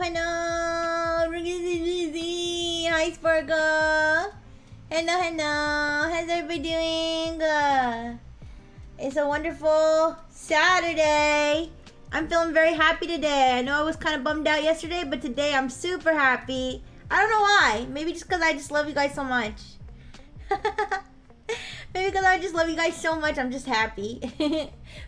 hello. Hi, Sparkle. Hello. How's everybody doing? It's a wonderful Saturday. I'm feeling very happy today. I know I was kind of bummed out yesterday, but today I'm super happy. I don't know why. Maybe just because I just love you guys so much. Maybe because I just love you guys so much, I'm just happy.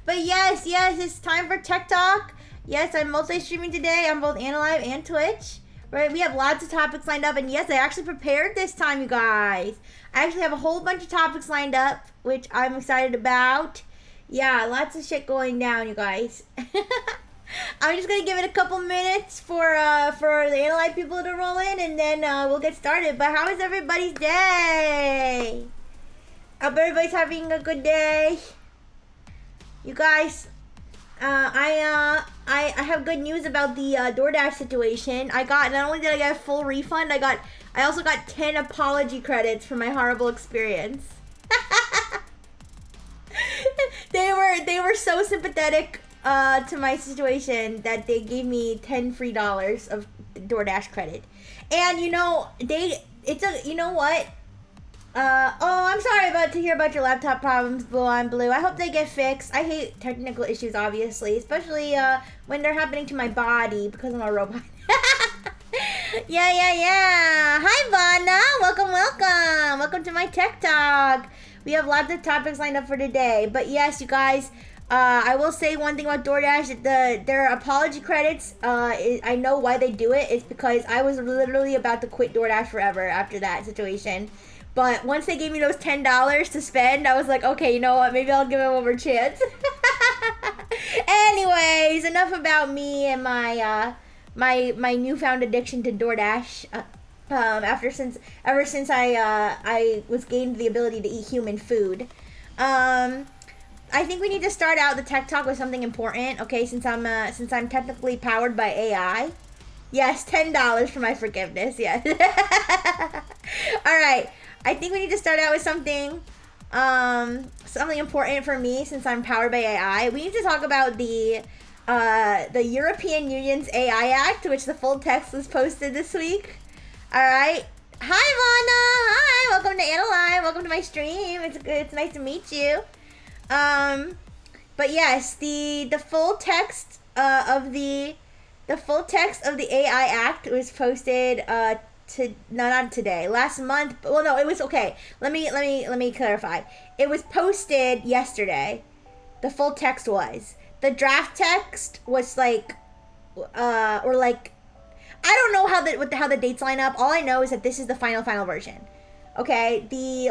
But yes, it's time for Tech Talk. Yes, I'm multi-streaming today on both Analive and Twitch. Right, we have lots of topics lined up, and yes, I actually prepared this time, you guys. I actually have a whole bunch of topics lined up, which I'm excited about. Yeah, lots of shit going down, you guys. I'm just gonna give it a couple minutes for the Analive people to roll in, and then we'll get started. But how is everybody's day? I hope everybody's having a good day. You guys, I have good news about the DoorDash situation. Not only did I get a full refund, I also got 10 apology credits for my horrible experience. They were so sympathetic to my situation that they gave me $10 free of DoorDash credit. And you know what? I'm sorry to hear about your laptop problems, Blue on Blue. I hope they get fixed. I hate technical issues, obviously, especially when they're happening to my body because I'm a robot. Yeah. Hi, Vana. Welcome. Welcome to my Tech Talk. We have lots of topics lined up for today. But yes, you guys, I will say one thing about DoorDash. Their apology credits, I know why they do it. It's because I was literally about to quit DoorDash forever after that situation. But once they gave me those $10 to spend, I was like, okay, you know what? Maybe I'll give them one more chance. Anyways, enough about me and my my newfound addiction to DoorDash. Ever since I was gained the ability to eat human food. I think we need to start out the Tech Talk with something important. Okay, since I'm technically powered by AI. Yes, $10 for my forgiveness. Yes. All right. I think we need to start out with something important for me since I'm powered by AI. We need to talk about the European Union's AI Act, which the full text was posted this week. All right. Hi, Vana. Hi. Welcome to Analive. Welcome to my stream. It's nice to meet you. But yes, the full text of the AI Act was posted not today, last month. Well, no, it was okay. Let me clarify. It was posted yesterday. The full text was. The draft text was I don't know how the dates line up. All I know is that this is the final version. Okay, the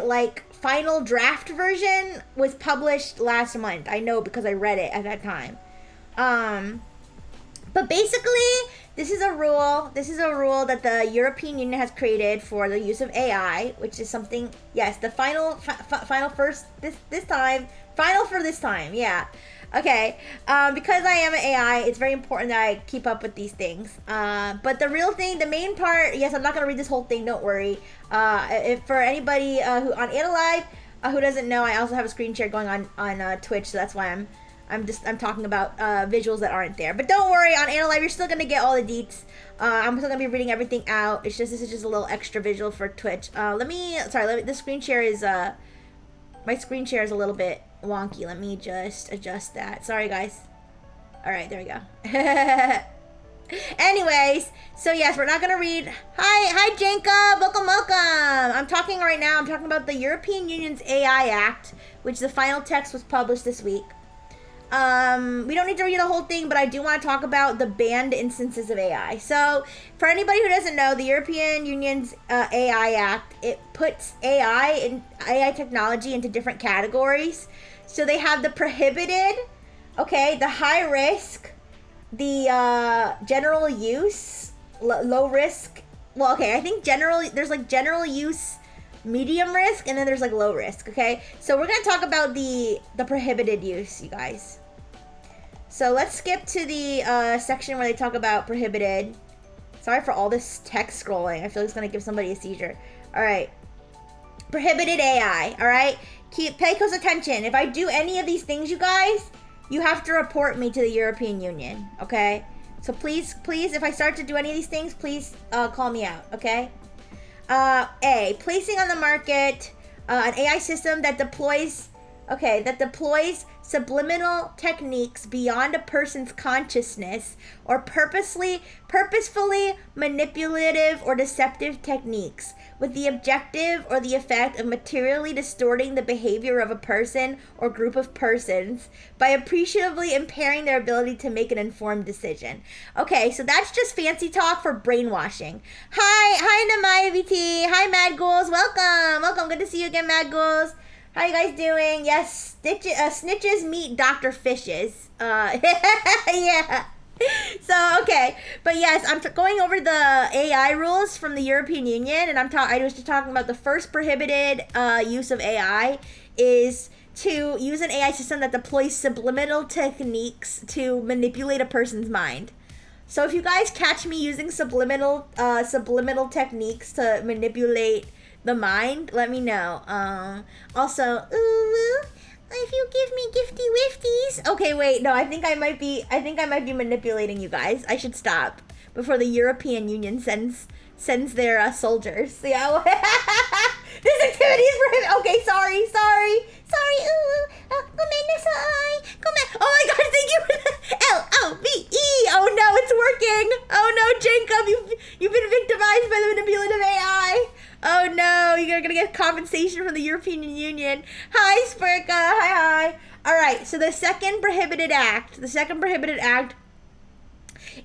final draft version was published last month. I know because I read it at that time. But basically, this is a rule that the European Union has created for the use of AI, which is something. Yes, the final for this time. Yeah. Okay. Because I am an AI, it's very important that I keep up with these things. But the main part. Yes, I'm not gonna read this whole thing. Don't worry. If for anybody who on Analive who doesn't know, I also have a screen share going on Twitch, so that's why I'm talking about visuals that aren't there. But don't worry, on Analive you're still gonna get all the deets. I'm still gonna be reading everything out. This is just a little extra visual for Twitch. The screen share is my screen share is a little bit wonky. Let me just adjust that. Sorry, guys. All right, there we go. Anyways, so yes, we're not gonna read. Hi, Jacob. Welcome. I'm talking about the European Union's AI Act, which the final text was published this week. We don't need to read the whole thing, but I do want to talk about the banned instances of AI. So, for anybody who doesn't know, the European Union's AI Act, it puts AI technology into different categories. So they have the prohibited, okay, the high risk, the general use, low risk. Well, okay, I think there's general use, medium risk, and then there's low risk. Okay, so we're gonna talk about the prohibited use, you guys. So let's skip to the section where they talk about prohibited. Sorry for all this text scrolling. I feel like it's gonna give somebody a seizure. All right, prohibited AI. All right, pay close attention. If I do any of these things, you guys, you have to report me to the European Union. Okay, So please, if I start to do any of these things, please call me out, okay? A, placing on the market an AI system that deploys subliminal techniques beyond a person's consciousness, or purposefully manipulative or deceptive techniques with the objective or the effect of materially distorting the behavior of a person or group of persons by appreciably impairing their ability to make an informed decision. Okay, so that's just fancy talk for brainwashing. Hi Namaya VT. Hi Mad Ghouls. Welcome. Good to see you again, Mad Ghouls. How you guys doing? Yes, snitches meet Dr. Fishes. Yeah. So, okay. But yes, I'm going over the AI rules from the European Union, and I was just talking about the first prohibited use of AI is to use an AI system that deploys subliminal techniques to manipulate a person's mind. So if you guys catch me using subliminal techniques to manipulate the mind, let me know. Also, ooh, if you give me gifty wifties. Okay, wait, no, I think I might be manipulating you guys. I should stop before the European Union sends their soldiers. Yeah. This activity is prohibited. Okay, sorry. Ooh, oh my God, thank you for the LOVE. Oh no, it's working. Oh no, Jacob, you've been victimized by the manipulative AI. Oh no, you're gonna get compensation from the European Union. Hi, Spurka. Hi. All right, so the second prohibited act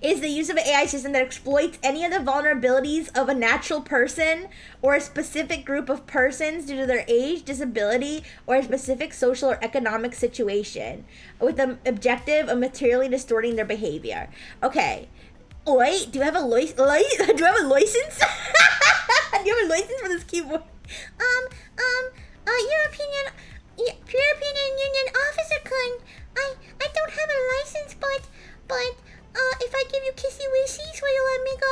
is the use of an AI system that exploits any of the vulnerabilities of a natural person or a specific group of persons due to their age, disability, or a specific social or economic situation, with the objective of materially distorting their behavior. Okay. Oi, do you have a license? Do you have a license for this keyboard? European Union Officer Kun, I don't have a license, but if I give you kissy wishies, will you let me go?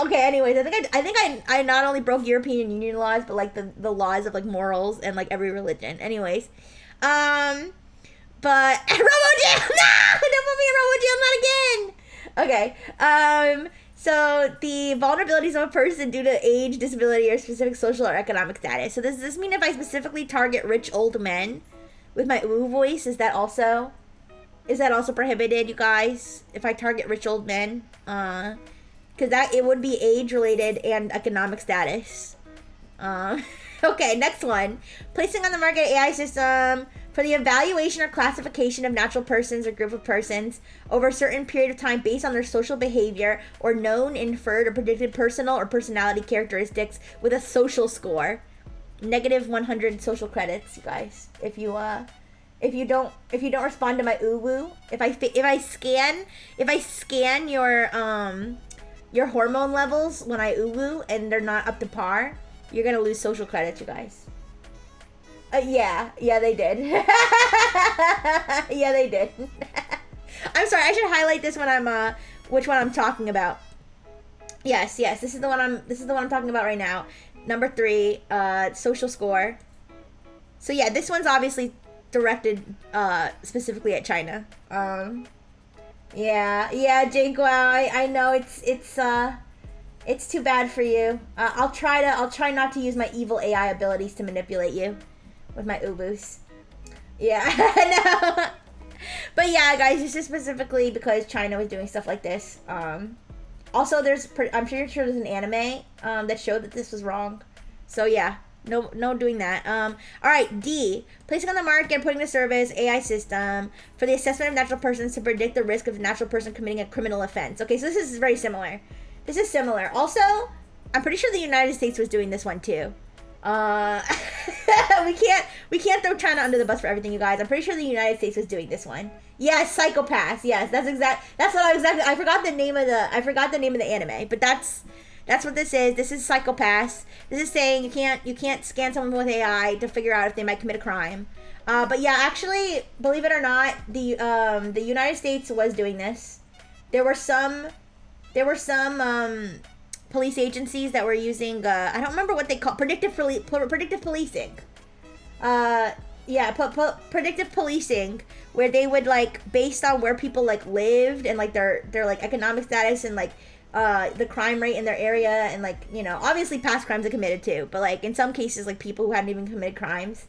Okay, anyways, I think I not only broke European Union laws, but like the laws of like morals and like every religion. Anyways, but RoboJam, no! Don't put me in RoboJam, not again! Okay, so the vulnerabilities of a person due to age, disability, or specific social or economic status. So does this mean if I specifically target rich old men with my ooh voice, is that also prohibited, you guys? If I target rich old men? Because it would be age-related and economic status. Okay, next one. Placing on the market AI system for the evaluation or classification of natural persons or group of persons over a certain period of time based on their social behavior or known, inferred, or predicted personal or personality characteristics with a social score. Negative 100 social credits, you guys. If you don't respond to my woo, if I scan your hormone levels when I woo and they're not up to par, you're gonna lose social credits, you guys. Yeah, they did. Yeah, they did. I'm sorry, I should highlight this when I'm which one I'm talking about. Yes, this is the one I'm talking about right now. Number 3, social score. So yeah, this one's obviously directed specifically at China. Yeah, Jake. Wow, I know it's too bad for you. I'll try not to use my evil AI abilities to manipulate you with my ubus. Yeah, no. But yeah, guys, this is specifically because China was doing stuff like this. Also, I'm sure there's an anime that showed that this was wrong. So yeah, no doing that. All right, D, placing on the market and putting to service AI system for the assessment of natural persons to predict the risk of a natural person committing a criminal offense. Okay, so this is very similar. This is similar. Also, I'm pretty sure the United States was doing this one too. We can't throw China under the bus for everything, you guys. I'm pretty sure the United States was doing this one. Yes, Psychopaths. Yes, I forgot the name of the anime, but that's what this is. This is Psychopaths. This is saying you can't scan someone with AI to figure out if they might commit a crime. But yeah, actually, believe it or not, the United States was doing this. There were some police agencies that were using I don't remember what they call predictive policing. yeah, predictive policing, where they would like based on where people like lived and like their like economic status and like the crime rate in their area and like, you know, obviously past crimes are committed too, but like in some cases like people who hadn't even committed crimes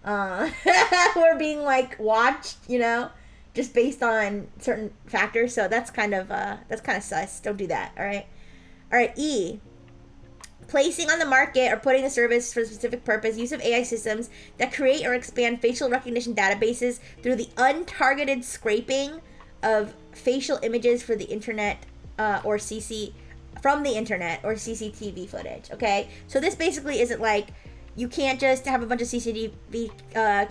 were being like watched, you know, just based on certain factors. So that's kind of sus. Don't do that. All right. E, placing on the market or putting a service for a specific purpose, use of AI systems that create or expand facial recognition databases through the untargeted scraping of facial images for the internet or from the internet or CCTV footage. Okay, so this basically isn't like you can't just have a bunch of CCTV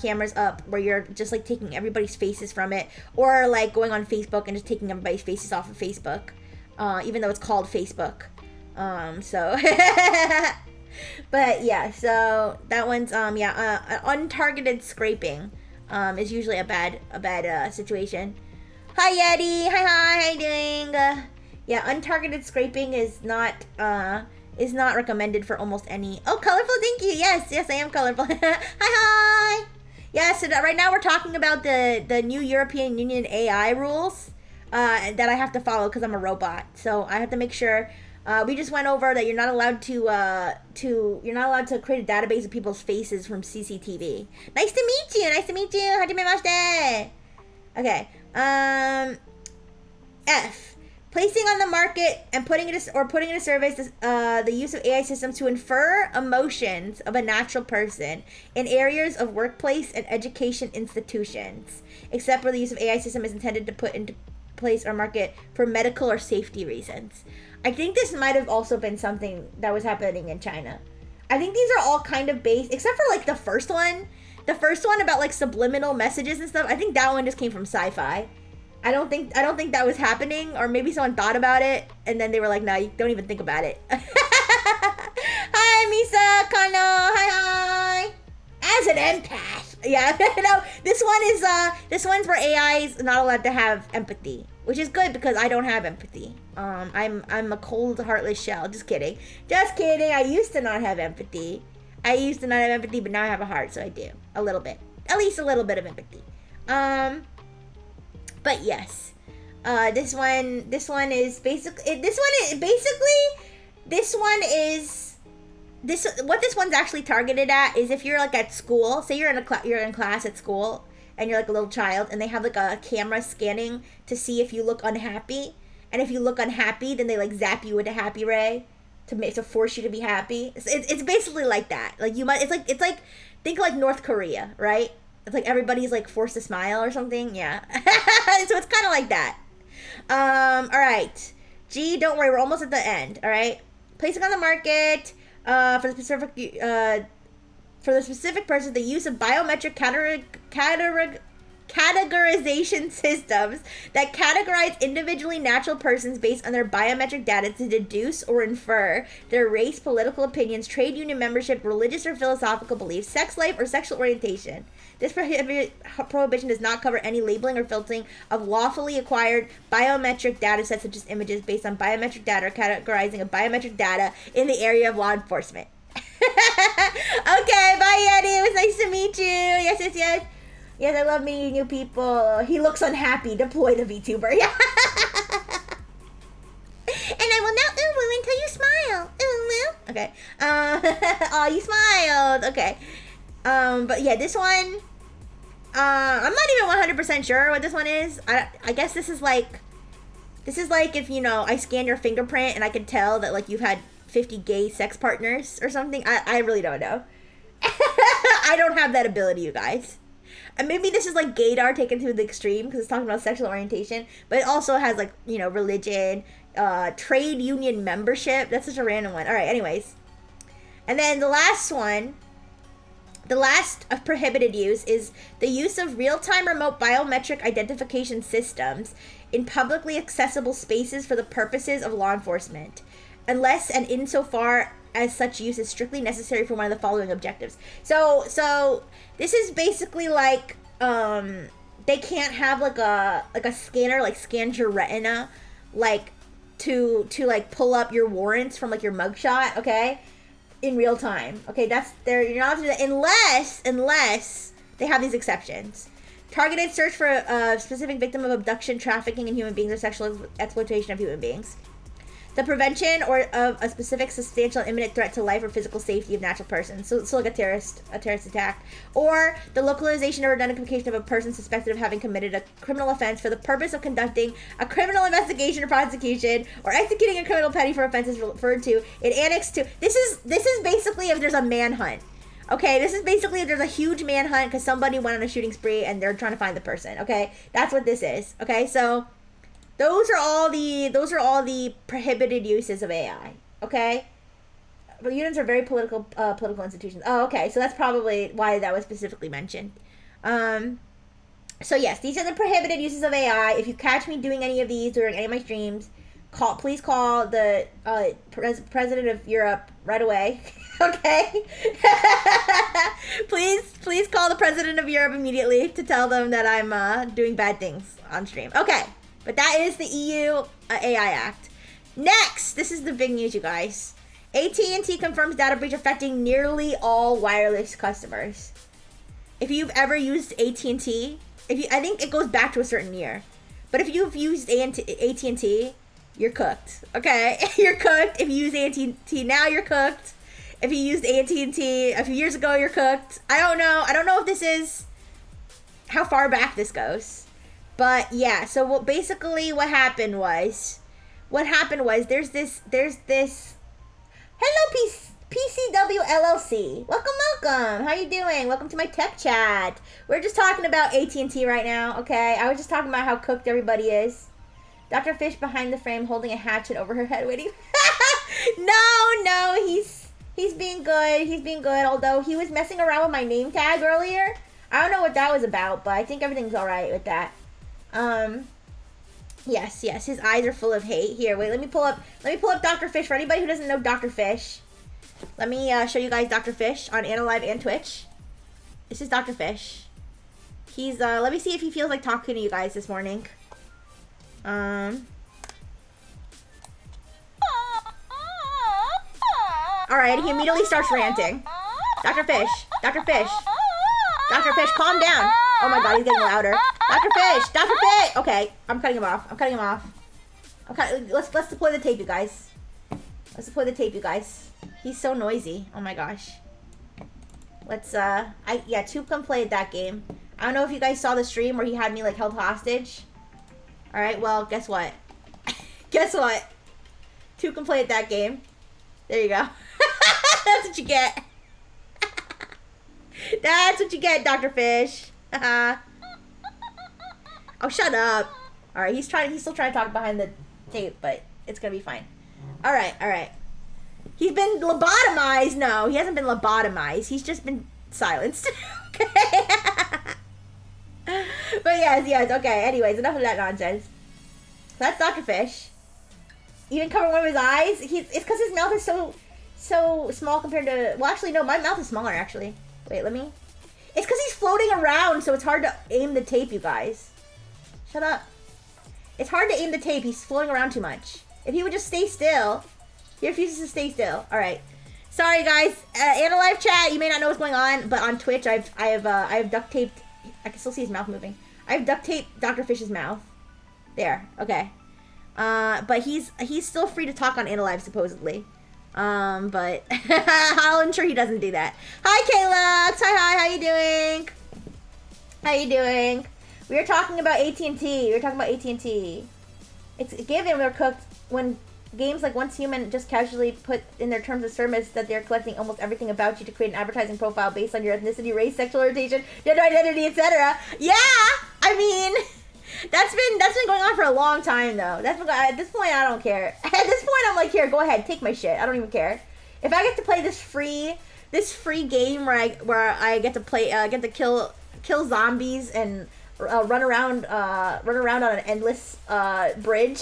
cameras up where you're just like taking everybody's faces from it, or like going on Facebook and just taking everybody's faces off of Facebook, even though it's called Facebook. So but yeah, so that one's untargeted scraping is usually a bad situation. Hi Yeti, hi, how you doing? Yeah, untargeted scraping is not recommended for almost any. Oh, colorful, thank you. Yes, I am colorful. Hi. Yeah, so right now we're talking about the new European Union AI rules that I have to follow because I'm a robot. So I have to make sure. We just went over that you're not allowed to create a database of people's faces from CCTV. Nice to meet you. Hajimemashite. Okay. F. Placing on the market and putting in a service the use of AI systems to infer emotions of a natural person in areas of workplace and education institutions, except where the use of AI system is intended to put into place or market for medical or safety reasons. I think this might have also been something that was happening in China. I think these are all kind of based, except for like the first one about like subliminal messages and stuff. I think that one just came from sci-fi. I don't think that was happening, or maybe someone thought about it and then they were like, no, you don't even think about it. Hi, Misa, Kano, hi. As an empath. Yeah, no, this one's where AI is not allowed to have empathy, which is good because I don't have empathy. I'm a cold, heartless shell. Just kidding. I used to not have empathy. But now I have a heart, so I do. A little bit. At least a little bit of empathy. But yes, this one is what this one's actually targeted at is if you're like at school, say you're in class at school and you're like a little child and they have like a camera scanning to see if you look unhappy, and if you look unhappy, then they like zap you with a happy ray to force you to be happy. It's basically like that. Like it's like think like North Korea, right? It's like everybody's like forced to smile or something. Yeah. So it's kind of like that. All right. G, don't worry. We're almost at the end. All right. Placing on the market for the specific person, the use of biometric categorization systems that categorize individually natural persons based on their biometric data to deduce or infer their race, political opinions, trade union membership, religious or philosophical beliefs, sex life, or sexual orientation. This prohibition does not cover any labeling or filtering of lawfully acquired biometric data sets such as images based on biometric data or categorizing of biometric data in the area of law enforcement. Okay, bye Yeti. It was nice to meet you. Yes. Yes, I love meeting new people. He looks unhappy. Deploy the VTuber. Yeah. And I will not ooh until you smile. Ooh. Okay. Oh, you smiled. Okay. But yeah, this one. I'm not even 100% sure what this one is. I guess this is like if, you know, I scan your fingerprint and I can tell that like you've had 50 gay sex partners or something. I really don't know. I don't have that ability, you guys. And maybe this is like gaydar taken to the extreme because it's talking about sexual orientation, but it also has like, you know, religion, trade union membership. That's such a random one. All right, anyways. And then the last one, the last of prohibited use is the use of real-time remote biometric identification systems in publicly accessible spaces for the purposes of law enforcement, unless and insofar as such use is strictly necessary for one of the following objectives. So this is basically like they can't have like a scanner like scans your retina like to like pull up your warrants from like your mugshot, okay, in real time. Okay, that's there. You're not allowed to do that unless they have these exceptions. Targeted search for a specific victim of abduction, trafficking in human beings, or sexual exploitation of human beings. The prevention or of a specific substantial imminent threat to life or physical safety of natural persons. So like a terrorist attack. Or the localization or identification of a person suspected of having committed a criminal offense for the purpose of conducting a criminal investigation or prosecution or executing a criminal penalty for offenses referred to in Annex 2. This is basically if there's a manhunt. Okay, this is basically if there's a huge manhunt because somebody went on a shooting spree and they're trying to find the person. Okay, that's what this is. Okay, so those are all the prohibited uses of AI. Okay, but unions are very political institutions. Oh, okay, so that's probably why that was specifically mentioned. So yes, these are the prohibited uses of AI. If you catch me doing any of these during any of my streams, please call the president of Europe right away. Okay. please call the president of Europe immediately to tell them that I'm doing bad things on stream. Okay, but that is the EU AI Act. Next, this is the big news, you guys. AT&T confirms data breach affecting nearly all wireless customers. If you've ever used AT&T, I think it goes back to a certain year, but if you've used AT&T, you're cooked. Okay, you're cooked. If you use AT&T now, you're cooked. If you used AT&T a few years ago, you're cooked. I don't know if this is how far back this goes, but yeah. So what happened was there's this. Hello, PCW LLC. Welcome. How you doing? Welcome to my tech chat. We're just talking about AT&T right now. Okay, I was just talking about how cooked everybody is. Dr. Fish behind the frame holding a hatchet over her head waiting. No, he's being good. Although he was messing around with my name tag earlier. I don't know what that was about, but I think everything's all right with that. Yes, his eyes are full of hate. Here, wait, let me pull up Dr. Fish for anybody who doesn't know Dr. Fish. Let me show you guys Dr. Fish on Analive and Twitch. This is Dr. Fish. He's let me see if he feels like talking to you guys this morning. Alright, he immediately starts ranting. Dr. Fish, calm down. Oh my god, he's getting louder. Dr. Fish! Okay, I'm cutting him off. Okay, let's deploy the tape, you guys. He's so noisy. Oh my gosh. Let's, Tube played that game. I don't know if you guys saw the stream where he had me, like, held hostage. Alright, well, guess what? Two can play at that game. There you go. That's what you get. That's what you get, Dr. Fish. Oh, shut up. Alright, he's still trying to talk behind the tape, but it's gonna be fine. Alright. He's been lobotomized. No, he hasn't been lobotomized. He's just been silenced. Okay. But yes, okay. Anyways, enough of that nonsense. So that's Dr. Fish. Even covering one of his eyes. It's because his mouth is so small compared to. Well, actually, no, my mouth is smaller. Actually, wait, let me. It's because he's floating around, so it's hard to aim the tape, you guys. Shut up. It's hard to aim the tape. He's floating around too much. If he would just stay still, he refuses to stay still. All right. Sorry, guys. In a live chat, you may not know what's going on, but on Twitch, I have duct taped. I can still see his mouth moving. I have duct taped Dr. Fish's mouth. There. Okay. But he's still free to talk on Analive, supposedly. But I'll ensure he doesn't do that. Hi, Kalux. Hi. How you doing? We were talking about AT&T. It's a given we're cooked when games like Once Human just casually put in their terms of service that they're collecting almost everything about you to create an advertising profile based on your ethnicity, race, sexual orientation, gender identity, etc. Yeah, I mean, that's been going on for a long time though. At this point, I don't care. At this point, I'm like, here, go ahead, take my shit. I don't even care. If I get to play this free game where I get to play, get to kill zombies and run around on an endless bridge.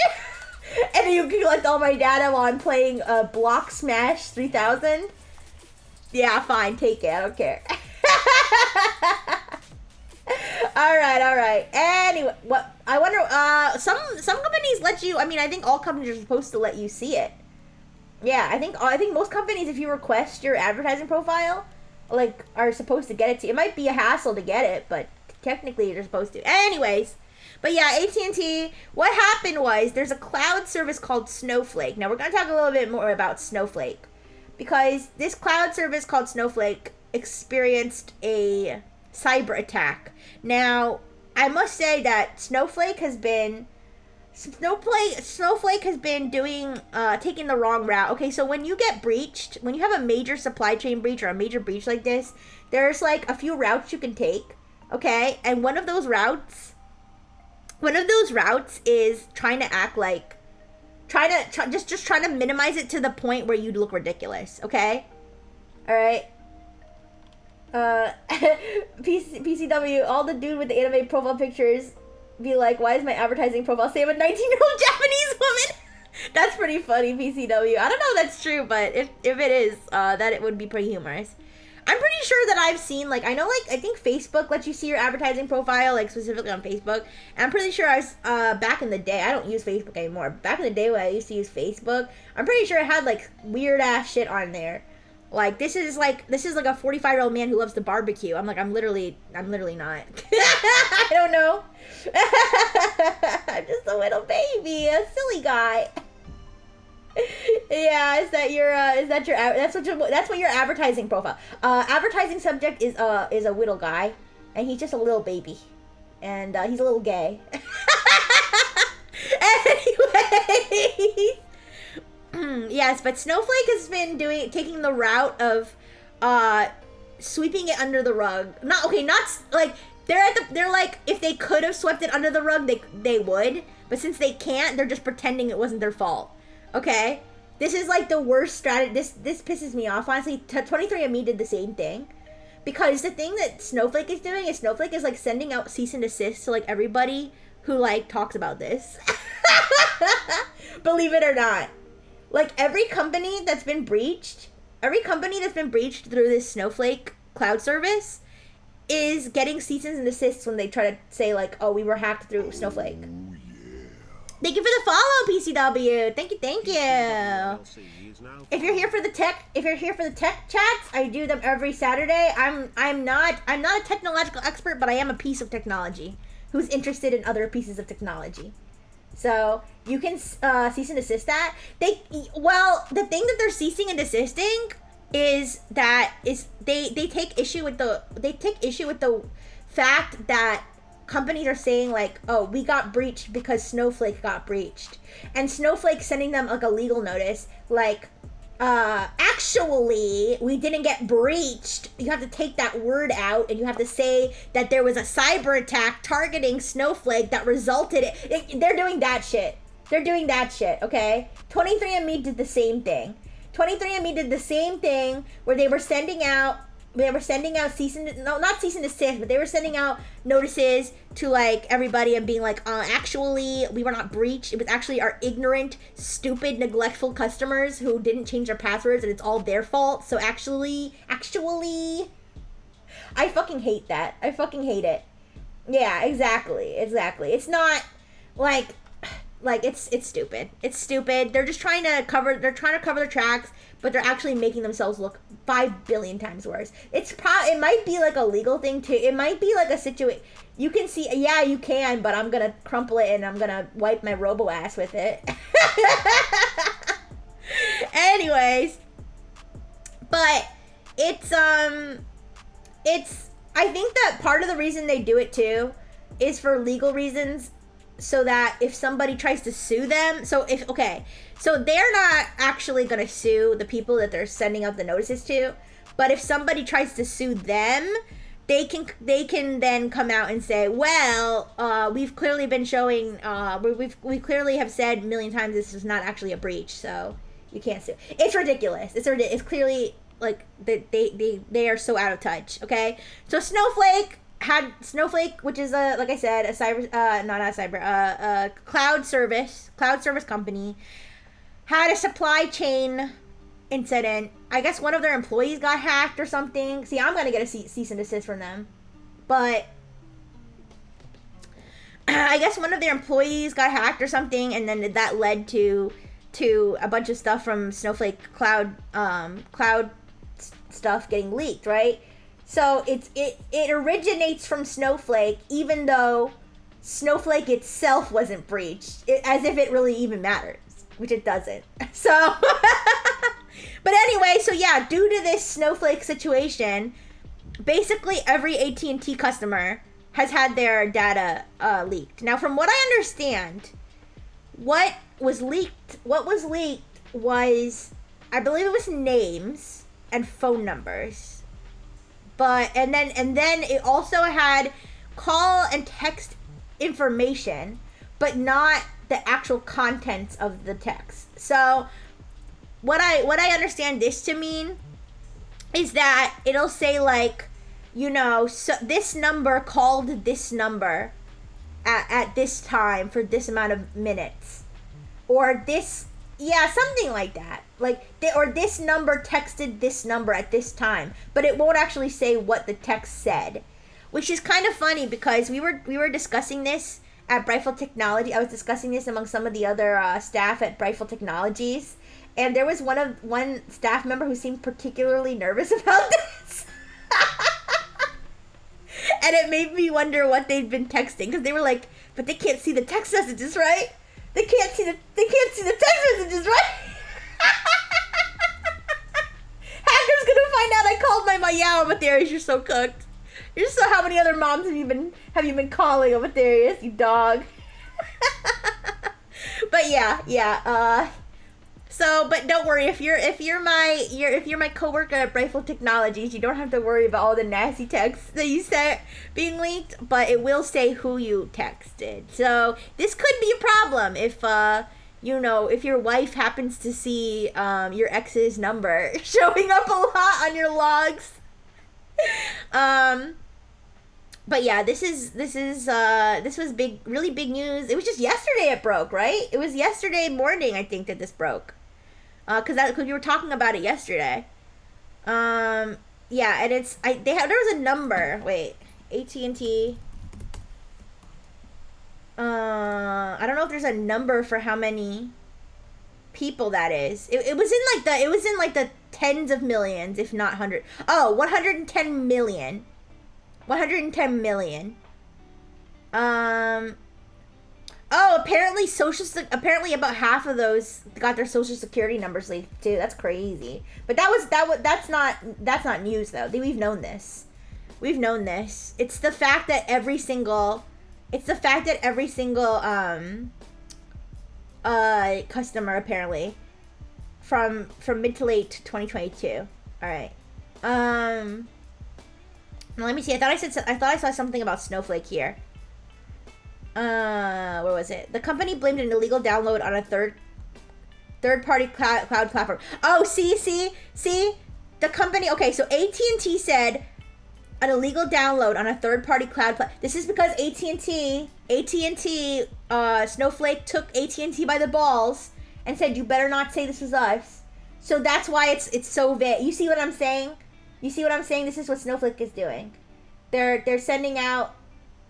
And you can collect all my data while I'm playing Block Smash 3000. Yeah, fine, take it. I don't care. All right. Anyway, what I wonder? Some companies let you. I mean, I think all companies are supposed to let you see it. Yeah, I think most companies, if you request your advertising profile, like are supposed to get it to you. It might be a hassle to get it, but technically you're supposed to. Anyways, but yeah, AT&T, what happened was there's a cloud service called Snowflake. Now we're going to talk a little bit more about Snowflake because this cloud service called Snowflake experienced a cyber attack. Now, I must say that Snowflake has been doing taking the wrong route. Okay, so when you get breached, when you have a major supply chain breach or a major breach like this, there's like a few routes you can take. Okay, and one of those routes is trying to act like trying to minimize it to the point where you'd look ridiculous. Okay, all right. PCW, all the dude with the anime profile pictures be like, why is my advertising profile say I'm a 19-year-old Japanese woman? That's pretty funny, PCW. I don't know if that's true, but if it is, that it would be pretty humorous. I'm pretty sure that I've seen, like, I know, like, I think Facebook lets you see your advertising profile, like, specifically on Facebook. And I'm pretty sure I was, back in the day, I don't use Facebook anymore. Back in the day when I used to use Facebook, I'm pretty sure it had, like, weird-ass shit on there. Like, this is like a 45-year-old man who loves to barbecue. I'm literally not. I don't know. I'm just a little baby, a silly guy. Yeah, that's what your advertising profile. Advertising subject is a little guy, and he's just a little baby, and he's a little gay. Anyway. Yes, but Snowflake has been taking the route of sweeping it under the rug. Not like they're like, if they could have swept it under the rug, they would, but since they can't, they're just pretending it wasn't their fault. Okay? This is like the worst strategy. This pisses me off, honestly. 23andMe did the same thing. Because the thing that Snowflake is doing is Snowflake is like sending out cease and desist to like everybody who like talks about this. Believe it or not. Like, every company that's been breached through this Snowflake cloud service is getting cease and desists when they try to say, like, oh, we were hacked through Snowflake. Oh, yeah. Thank you for the follow, PCW. Thank you. If you're here for the tech chats, I do them every Saturday. I'm not a technological expert, but I am a piece of technology who's interested in other pieces of technology. So you can cease and desist that. The thing that they're ceasing and desisting is they take issue with the fact that companies are saying like, oh, we got breached because Snowflake got breached, and Snowflake sending them like a legal notice like, actually, we didn't get breached. You have to take that word out, and you have to say that there was a cyber attack targeting Snowflake that resulted they're doing that shit. Okay? 23andMe did the same thing. 23andMe did the same thing where they were sending out not cease and desist, but they were sending out notices to like everybody and being like, actually, we were not breached. It was actually our ignorant, stupid, neglectful customers who didn't change their passwords, and it's all their fault. So actually, I fucking hate that. I fucking hate it. Yeah, exactly. It's not like it's stupid. It's stupid. They're just trying to cover their tracks, but they're actually making themselves look 5 billion times worse. It might be like a legal thing too. It might be like a situation. You can see, yeah, you can, but I'm gonna crumple it and I'm gonna wipe my robo ass with it. Anyways, but I think that part of the reason they do it too is for legal reasons. So that if somebody tries to sue them, so they're not actually going to sue the people that they're sending out the notices to, but if somebody tries to sue them, they can then come out and say, well, we've clearly been showing, we clearly have said a million times this is not actually a breach, so you can't sue. It's ridiculous. It's clearly like they are so out of touch. Okay, so Snowflake, which is like I said, a cloud service company, had a supply chain incident. I guess one of their employees got hacked or something. See, I'm gonna get a cease and desist from them, but I guess one of their employees got hacked or something, and then that led to a bunch of stuff from Snowflake cloud stuff getting leaked, right? So it originates from Snowflake, even though Snowflake itself wasn't breached, as if it really even matters, which it doesn't. So, but anyway, so yeah, due to this Snowflake situation, basically every AT&T customer has had their data leaked. Now, from what I understand, what was leaked was, I believe it was names and phone numbers. But and then it also had call and text information, but not the actual contents of the text. So what I understand this to mean is that it'll say like, so this number called this number at this time for this amount of minutes, or this, something like that, like or this number texted this number at this time, but it won't actually say what the text said, which is kind of funny because we were discussing this at Brightful Technology. I was discussing this among some of the other staff at Brightful Technologies, and there was one staff member who seemed particularly nervous about this. And it made me wonder what they'd been texting, because they were like, but they can't see the text messages, right? They can't see the text messages, right? Hacker's gonna find out I called my Mayao, Amatherius. You're so cooked. You're so. How many other moms have you been calling, Amatherius? You dog. But yeah. So, but don't worry, if you're my coworker at Brightful Technologies, you don't have to worry about all the nasty texts that you sent being leaked, but it will say who you texted. So this could be a problem if if your wife happens to see your ex's number showing up a lot on your logs. But yeah, this was really big news. It was just yesterday it broke, right? It was yesterday morning, I think, that this broke. Because you were talking about it yesterday. And there was a number. Wait, AT&T. I don't know if there's a number for how many people that is. It was in like the tens of millions, if not 100. Oh, 110 million. 110 million. Apparently about half of those got their social security numbers leaked too. That's crazy. But that's not news though. We've known this. It's the fact that every single customer apparently from mid to late 2022. All right. Let me see. I thought I saw something about Snowflake here. Where was it? The company blamed an illegal download on a third-party cloud platform. Oh, see? The company... Okay, so AT&T said an illegal download on a third-party cloud platform. This is because AT&T, Snowflake took AT&T by the balls and said, you better not say this was us. So that's why it's so vague. You see what I'm saying? This is what Snowflake is doing. They're sending out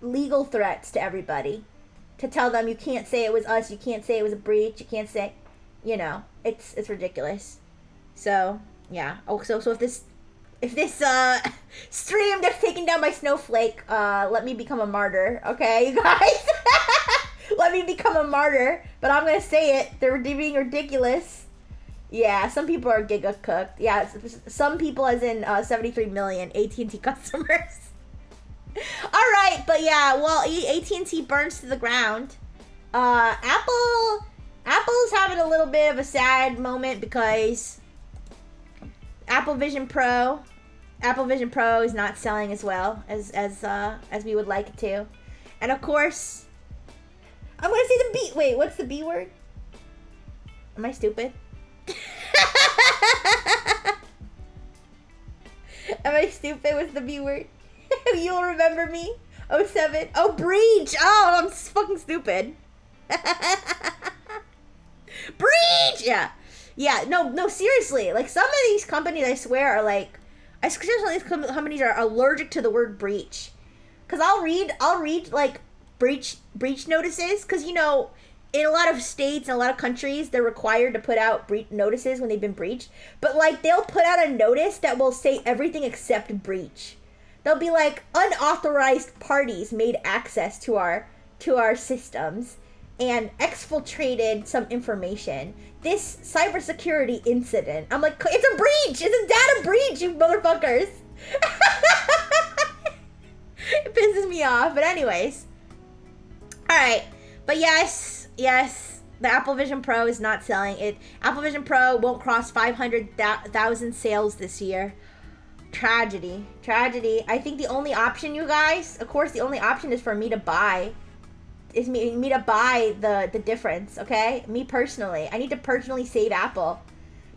legal threats to everybody to tell them you can't say it was us, you can't say it was a breach, you can't say, it's ridiculous. So yeah. Oh, so if this stream gets taken down by Snowflake, let me become a martyr, okay, you guys? Let me become a martyr, but I'm gonna say it. They're being ridiculous. Yeah, some people are giga cooked. Yeah, some people, as in 73 million AT&T customers. All right, but yeah, well, AT&T burns to the ground. Apple's having a little bit of a sad moment because Apple Vision Pro is not selling as well as we would like it to, and of course, I'm gonna say the B. Wait, what's the B word? Am I stupid? Am I stupid? What's the B word? You'll remember me. 07. Oh, breach. Oh, I'm fucking stupid. Breach. Yeah. No. Seriously. Like, some of these companies, I swear, are like, these companies are allergic to the word breach. Cause I'll read like breach notices. Cause in a lot of states and a lot of countries, they're required to put out notices when they've been breached. But like, they'll put out a notice that will say everything except breach. They'll be like, unauthorized parties made access to our systems and exfiltrated some information. This cybersecurity incident. I'm like, it's a breach. It's a data breach, you motherfuckers. It pisses me off. But anyways. All right. But yes, the Apple Vision Pro is not selling it. Apple Vision Pro won't cross 500,000 sales this year. Tragedy. I think the only option, you guys, of course, the only option is for me to buy. Is me to buy the difference, okay? Me personally. I need to personally save Apple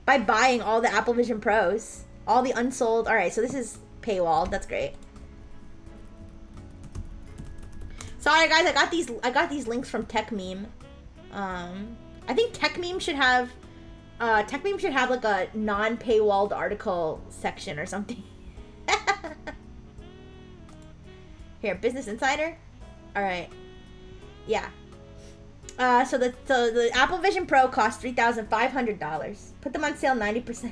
by buying all the Apple Vision Pros. All the unsold. All right, so this is paywalled. That's great. Sorry, guys. I got these links from TechMeme. I think TechMeme should have like a non-paywalled article section or something. Here, Business Insider. All right. Yeah. So the Apple Vision Pro costs $3,500. Put them on sale 90%.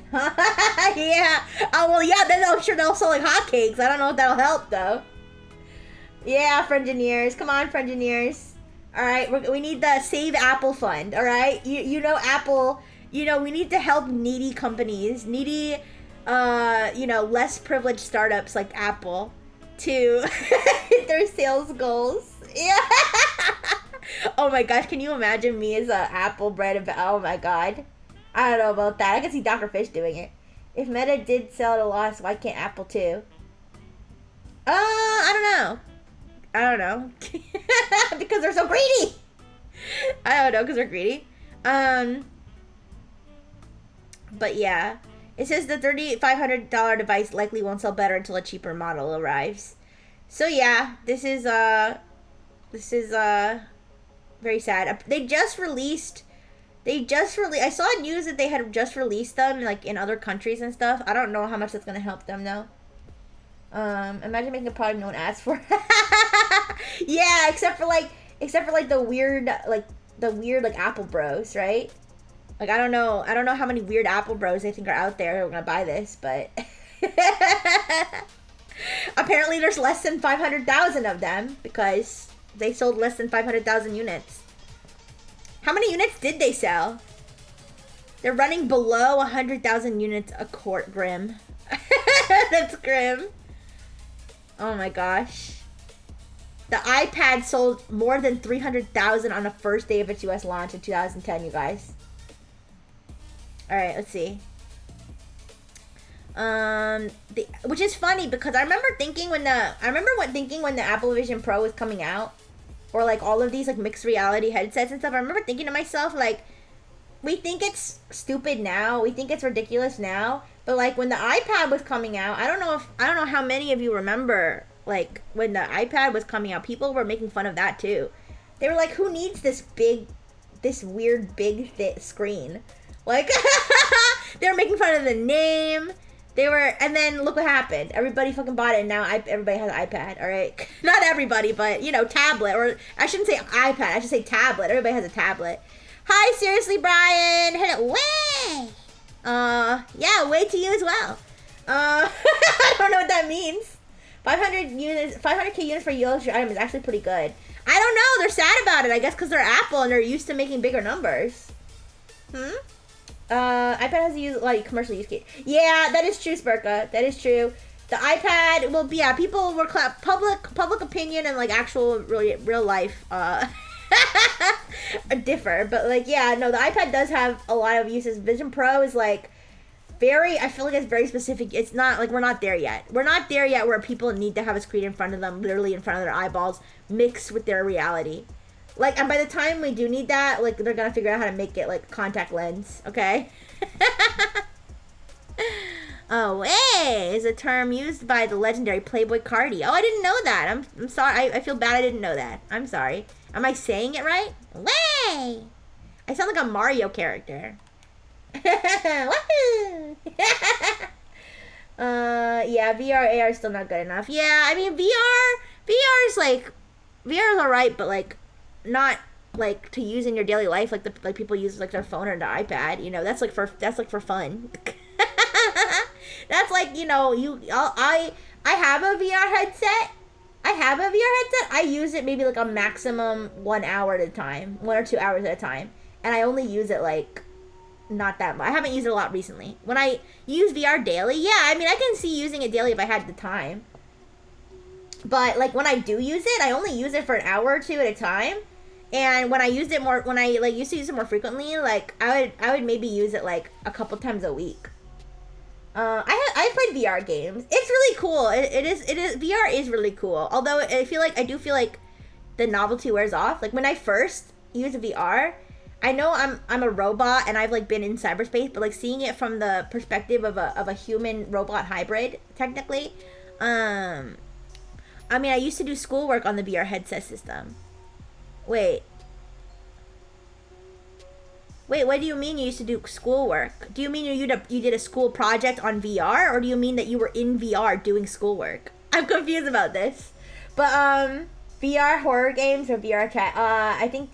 Yeah. Oh well, yeah. Then I'm sure they'll sell like hotcakes. I don't know if that'll help though. Yeah, Friengineers. Come on, Friengineers. All right, we need the Save Apple Fund. All right, you know Apple. You know we need to help needy companies, needy, less privileged startups like Apple, to hit their sales goals. Yeah. Oh my gosh, can you imagine me as a Apple brand? Oh my god, I don't know about that. I can see Dr. Fish doing it. If Meta did sell at a loss, why can't Apple too? I don't know. Because they're so greedy. I don't know, because they're greedy. But yeah. It says the $3,500 device likely won't sell better until a cheaper model arrives. So yeah, this is very sad. They just released, I saw news that they had just released them like in other countries and stuff. I don't know how much that's going to help them though. Imagine making a product no one asked for. Yeah, except for like the weird Apple Bros, right? Like I don't know how many weird Apple Bros I think are out there who are gonna buy this, but apparently there's less than 500,000 of them because they sold less than 500,000 units. How many units did they sell? They're running below 100,000 units a quart. Grim. That's grim. Oh my gosh. The iPad sold more than 300,000 on the first day of its US launch in 2010, you guys. Alright, let's see. Which is funny because I remember thinking when the Apple Vision Pro was coming out, or like all of these like mixed reality headsets and stuff, I remember thinking to myself like, we think it's stupid now, we think it's ridiculous now, but like when the iPad was coming out, I don't know how many of you remember, like when the iPad was coming out, people were making fun of that too. They were like, who needs this weird big thick screen? Like they were making fun of the name. And then look what happened. Everybody fucking bought it, and now everybody has an iPad, alright? Not everybody, but, tablet, or I shouldn't say iPad, I should say tablet. Everybody has a tablet. Hi, seriously, Brian! Hit it way! Yeah, way to you as well. I don't know what that means. 500k units for your item is actually pretty good. I don't know, they're sad about it, I guess because they're Apple and they're used to making bigger numbers. iPad has a like commercial use case. Yeah, that is true, Spurka. That is true. The iPad, well, yeah, people were public opinion and like actual real life differ. But like, yeah, no, the iPad does have a lot of uses. Vision Pro is like I feel like it's very specific. It's not like we're not there yet. We're not there yet where people need to have a screen in front of them, literally in front of their eyeballs, mixed with their reality. Like, and by the time we do need that, like, they're gonna figure out how to make it, like, contact lens, okay? Oh, way is a term used by the legendary Playboy Cardi. Oh, I didn't know that. I'm sorry. I feel bad I didn't know that. I'm sorry. Am I saying it right? Way! I sound like a Mario character. Woohoo! Yeah, VR, AR is still not good enough. Yeah, I mean, VR is alright, but, like, not like to use in your daily life, like people use like their phone or their iPad. You know, that's like for fun. That's like, you know, I have a VR headset. I use it maybe like a maximum 1 hour at a time, 1 or 2 hours at a time, and I only use it like not that much. I haven't used it a lot recently. When I use VR daily, yeah, I mean, I can see using it daily if I had the time. But like when I do use it, I only use it for an hour or two at a time. And when I used it more, when I like used to use it more frequently, like I would maybe use it like a couple times a week. I played VR games. It's really cool. It is VR is really cool. Although I do feel like the novelty wears off. Like when I first used VR, I know I'm a robot and I've like been in cyberspace, but like seeing it from the perspective of a human robot hybrid, technically, I mean, I used to do schoolwork on the VR headset system. Wait, what do you mean you used to do schoolwork? Do you mean you did a school project on VR, or do you mean that you were in VR doing schoolwork? I'm confused about this. But VR horror games or VR chat? I think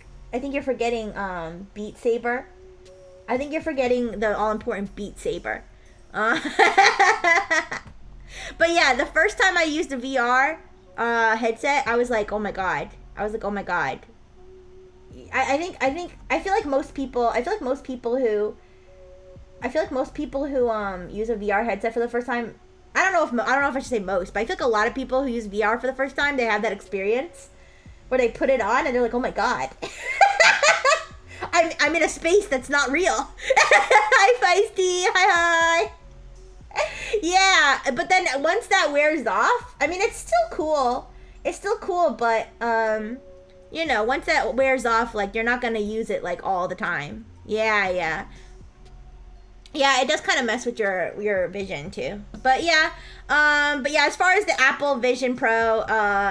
you're forgetting Beat Saber. I think you're forgetting the all important Beat Saber. But yeah, the first time I used a VR headset, I was like, oh my god. I feel like most people who use a VR headset for the first time, I don't know if I should say most, but I feel like a lot of people who use VR for the first time, they have that experience where they put it on and they're like, oh my god. I'm in a space that's not real. Hi Feisty, hi. Yeah, but then once that wears off, I mean, it's still cool, but you know, once that wears off, like, you're not gonna use it like all the time. Yeah, it does kind of mess with your vision too. But yeah, as far as the Apple Vision Pro,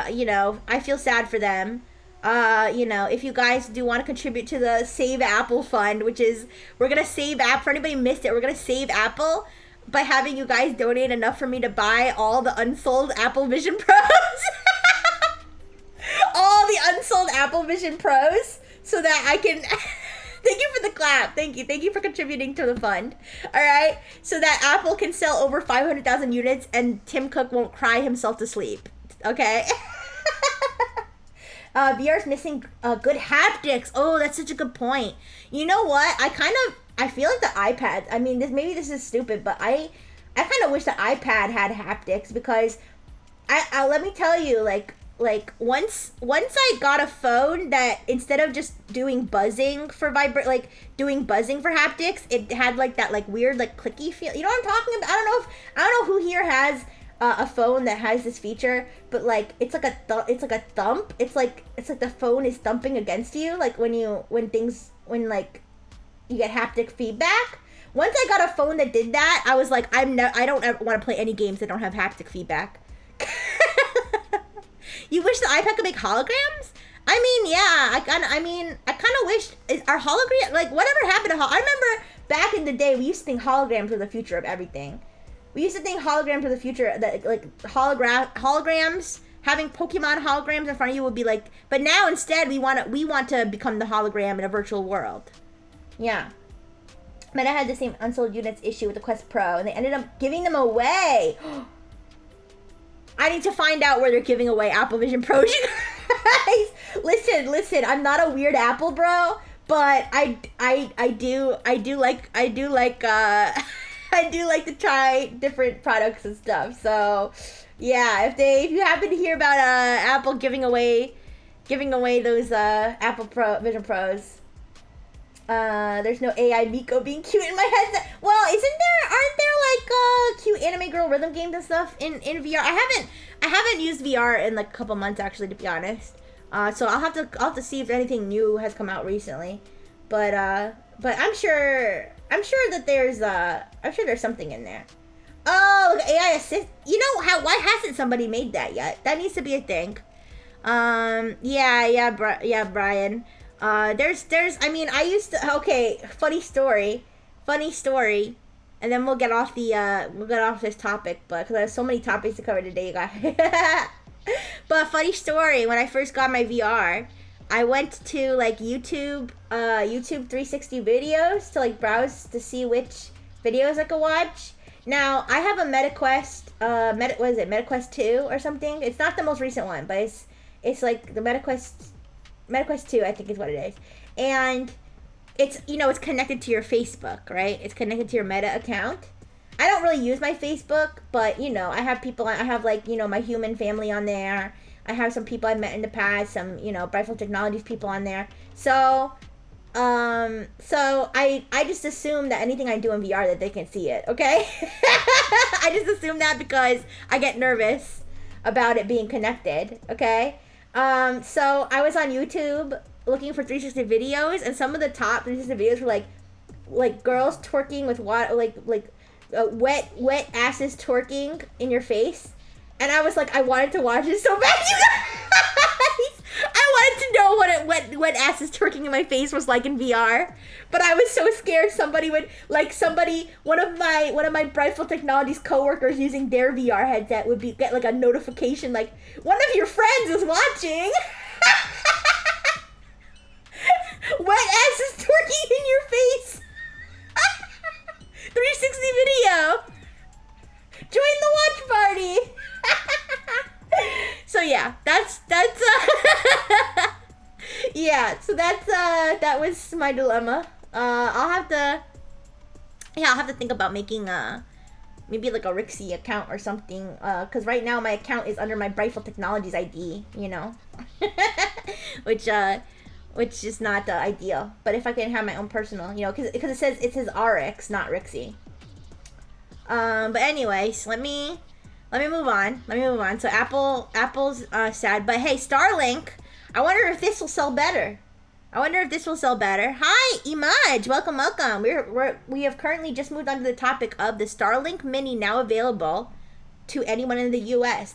you know, I feel sad for them. You know, if you guys do want to contribute to the Save Apple Fund, which is, we're gonna save Apple, for anybody who missed it, we're gonna save Apple by having you guys donate enough for me to buy all the unsold Apple Vision Pros. All the unsold Apple Vision Pros, so that I can thank you for the clap. Thank you for contributing to the fund. All right, so that Apple can sell over 500,000 units and Tim Cook won't cry himself to sleep. Okay. VR's missing good haptics. Oh, that's such a good point. You know what? I feel like the iPad, I mean, maybe this is stupid, but I kind of wish the iPad had haptics, because I let me tell you, like once I got a phone that instead of just doing buzzing for doing buzzing for haptics, it had like that like weird like clicky feel. You know what I'm talking about? I don't know who here has a phone that has this feature, but like it's like a thump. It's like the phone is thumping against you, like when like you get haptic feedback. Once I got a phone that did that, I was like, I don't ever want to play any games that don't have haptic feedback. You wish the iPad could make holograms? I mean, yeah, I kind of wish our hologram, like whatever happened to I remember back in the day, we used to think holograms were the future of everything. We used to think holograms were the future, that like holograms, having Pokemon holograms in front of you would be like, but now instead we want to become the hologram in a virtual world. Yeah. Meta had the same unsold units issue with the Quest Pro, and they ended up giving them away. I need to find out where they're giving away Apple Vision Pros, you guys. Listen, I'm not a weird Apple bro, but I do like to try different products and stuff. So yeah, if you happen to hear about Apple giving away those Apple Vision Pros, there's no AI Miko being cute in my headset. Well, aren't there like cute anime girl rhythm games and stuff in VR? I haven't used VR in like a couple months actually, to be honest. So I'll have to see if anything new has come out recently. But I'm sure that there's something in there. Oh, look, AI assist. You know why hasn't somebody made that yet? That needs to be a thing. Yeah, Brian. I mean, I used to, okay, funny story, and then we'll get off this topic, but, because I have so many topics to cover today, you guys. But funny story, when I first got my VR, I went to like YouTube 360 videos to like browse to see which videos I could watch. Now I have a MetaQuest, what is it, MetaQuest 2 or something? It's not the most recent one, but it's like the MetaQuest 2, I think is what it is. And it's, you know, it's connected to your Facebook, right? It's connected to your Meta account. I don't really use my Facebook, but, you know, I have like, you know, my human family on there. I have some people I've met in the past, some, you know, Brightful Technologies people on there. So I just assume that anything I do in VR that they can see it, okay? I just assume that because I get nervous about it being connected, okay? So I was on YouTube looking for 360 videos, and some of the top 360 videos were like girls twerking with water, like wet asses twerking in your face. And I was like, I wanted to watch it so bad, you guys. I wanted to know what asses twerking in my face was like in VR. But I was so scared one of my Brightful Technologies coworkers using their VR headset would get like a notification like, one of your friends is watching. Wet asses twerking in your face. 360 video. Join the watch party. So yeah, that's yeah. So that was my dilemma. I'll have to think about making maybe like a Rixie account or something. Cause right now my account is under my Brightful Technologies ID. You know, which is not ideal. But if I can have my own personal, you know, cause it says RX, not Rixie. But anyways, let me move on. So Apple's sad, but hey, StarLink, I wonder if this will sell better. Hi, Imaj, welcome. We have currently just moved on to the topic of the StarLink Mini, now available to anyone in the U.S.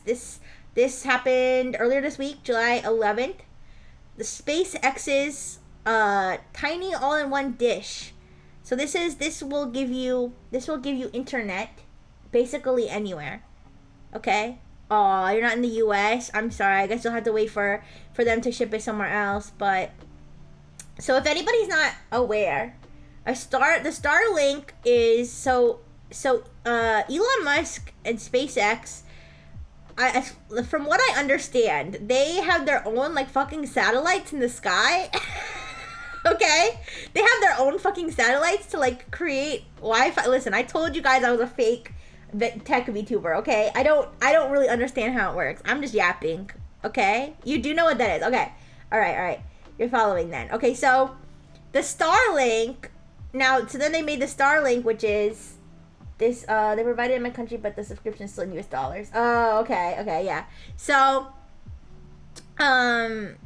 This happened earlier this week, July 11th. The SpaceX's tiny all-in-one dish. So this will give you internet basically anywhere. Okay? Oh, you're not in the US. I'm sorry. I guess you'll have to wait for them to ship it somewhere else. But so if anybody's not aware, the StarLink is Elon Musk and SpaceX, from what I understand, they have their own like fucking satellites in the sky. Okay? They have their own fucking satellites to like create Wi-Fi. Listen, I told you guys I was a fake tech VTuber, okay? I don't really understand how it works. I'm just yapping, okay? You do know what that is. Okay. All right. You're following then. Okay, so the StarLink, so then they made the StarLink, which is this, they provided it in my country, but the subscription is still in US dollars. Oh, okay, yeah. So they're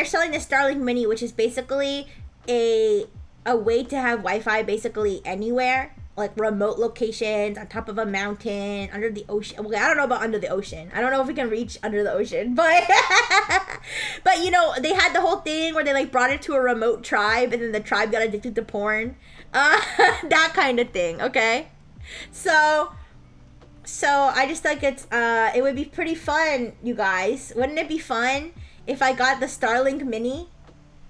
selling the StarLink Mini, which is basically a way to have Wi-Fi basically anywhere, like remote locations, on top of a mountain, under the ocean. Okay, I don't know about under the ocean. I don't know if we can reach under the ocean, but but you know, they had the whole thing where they like brought it to a remote tribe, and then the tribe got addicted to porn, that kind of thing. Okay, so I just think it would be pretty fun, you guys. Wouldn't it be fun if I got the StarLink Mini?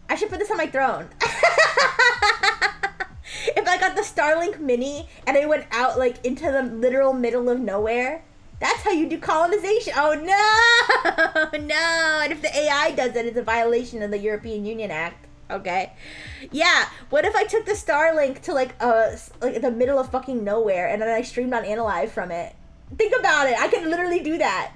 I should put this on my throne. If I got the StarLink Mini and I went out like into the literal middle of nowhere, that's how you do colonization. Oh no, no! And if the AI does it, it's a violation of the European Union Act. Okay, yeah. What if I took the StarLink to like the middle of fucking nowhere, and then I streamed on Analive from it? Think about it. I could literally do that.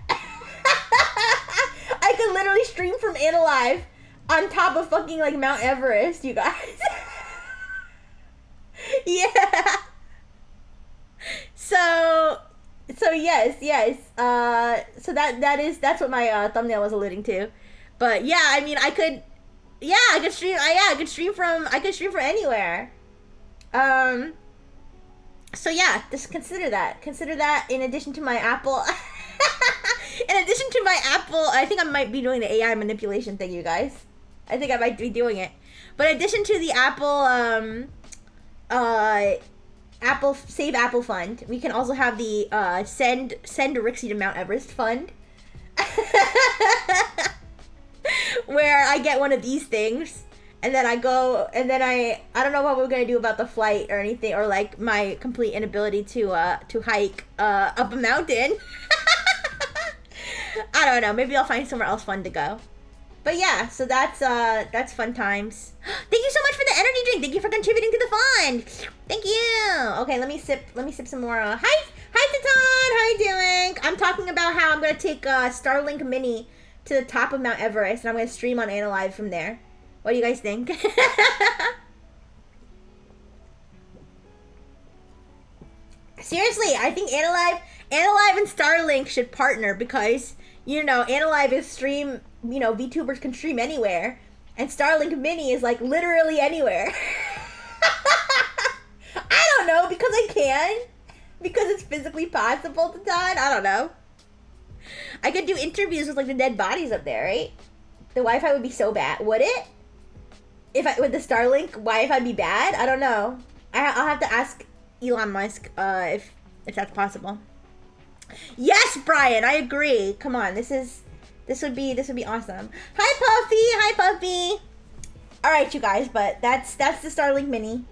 I could literally stream from Analive on top of fucking like Mount Everest, you guys. Yeah. So yes. So that's what my thumbnail was alluding to. But yeah, I mean, I could stream from anywhere. So yeah, just consider that in addition to my Apple. I think I might be doing the AI manipulation thing, you guys. I think I might be doing it. But in addition to the Apple Save Apple Fund, we can also have the Send Rixie to Mount Everest Fund. Where I get one of these things, and then I go, and then I don't know what we're gonna do about the flight or anything, or like my complete inability to hike up a mountain. I don't know. Maybe I'll find somewhere else fun to go. But yeah, so that's fun times. Thank you so much for the energy drink. Thank you for contributing to the fund. Thank you. Okay, let me sip some more. Hi Titan. How you doing? I'm talking about how I'm gonna take StarLink Mini to the top of Mount Everest, and I'm gonna stream on Analive from there. What do you guys think? Seriously, I think Analive and StarLink should partner, because you know Analive is stream. You know, VTubers can stream anywhere, and StarLink Mini is like literally anywhere. I don't know, because I can, because it's physically possible to die. I don't know. I could do interviews with like the dead bodies up there, right? The Wi-Fi would be so bad, would it? With the StarLink Wi-Fi be bad? I don't know. I'll have to ask Elon Musk if that's possible. Yes, Brian, I agree. Come on, this would be awesome. Hi Puffy. All right, you guys, but that's the StarLink Mini.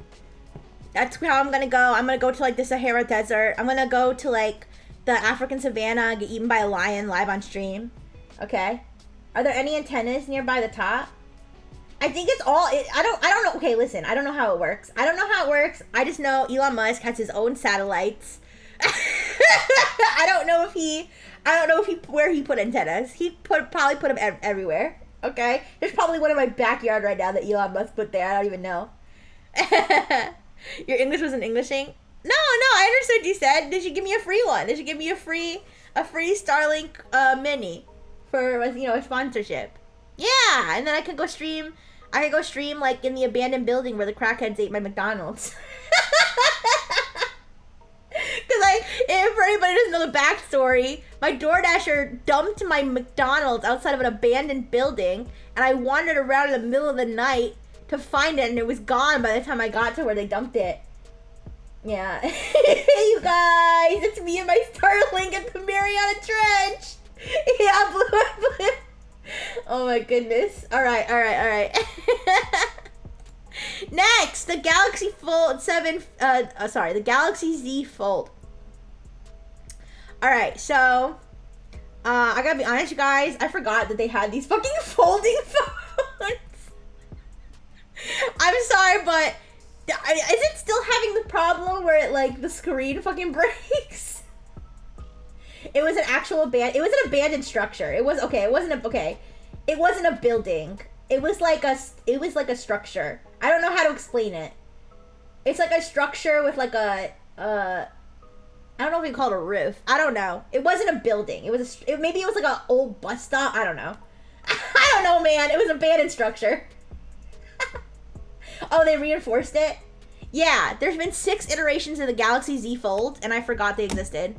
That's how I'm gonna go. I'm gonna go to like the Sahara Desert. I'm gonna go to like the African savannah, get eaten by a lion live on stream. Okay. Are there any antennas nearby the top? I think it's all. I don't know. Okay, listen. I don't know how it works. I just know Elon Musk has his own satellites. I don't know where he put antennas. Probably put them everywhere. Okay. There's probably one in my backyard right now that Elon Musk put there. I don't even know. Your English wasn't Englishing? No, I understood what you said. They should give me a free one. They should give me a free StarLink Mini for, you know, a sponsorship. Yeah, and then I could go stream. Like in the abandoned building where the crackheads ate my McDonald's. Because for anybody who doesn't know the backstory, my DoorDasher dumped my McDonald's outside of an abandoned building, and I wandered around in the middle of the night to find it, and it was gone by the time I got to where they dumped it. Yeah. Hey, you guys, it's me and my StarLink at the Mariana Trench. Yeah, blue. Oh my goodness. All right. Next, the Galaxy Fold 7, the Galaxy Z Fold. All right, so, I gotta be honest, you guys, I forgot that they had these fucking folding phones. I'm sorry, but is it still having the problem where it, like, the screen fucking breaks? It was an actual it was an abandoned structure. It wasn't a building. It was like a structure. I don't know how to explain it. It's like a structure with like a I don't know if you call it a roof. I don't know. It wasn't a building. Maybe it was like an old bus stop. I don't know. I don't know, man. It was an abandoned structure. Oh, they reinforced it? Yeah, there's been 6 iterations of the Galaxy Z Fold, and I forgot they existed.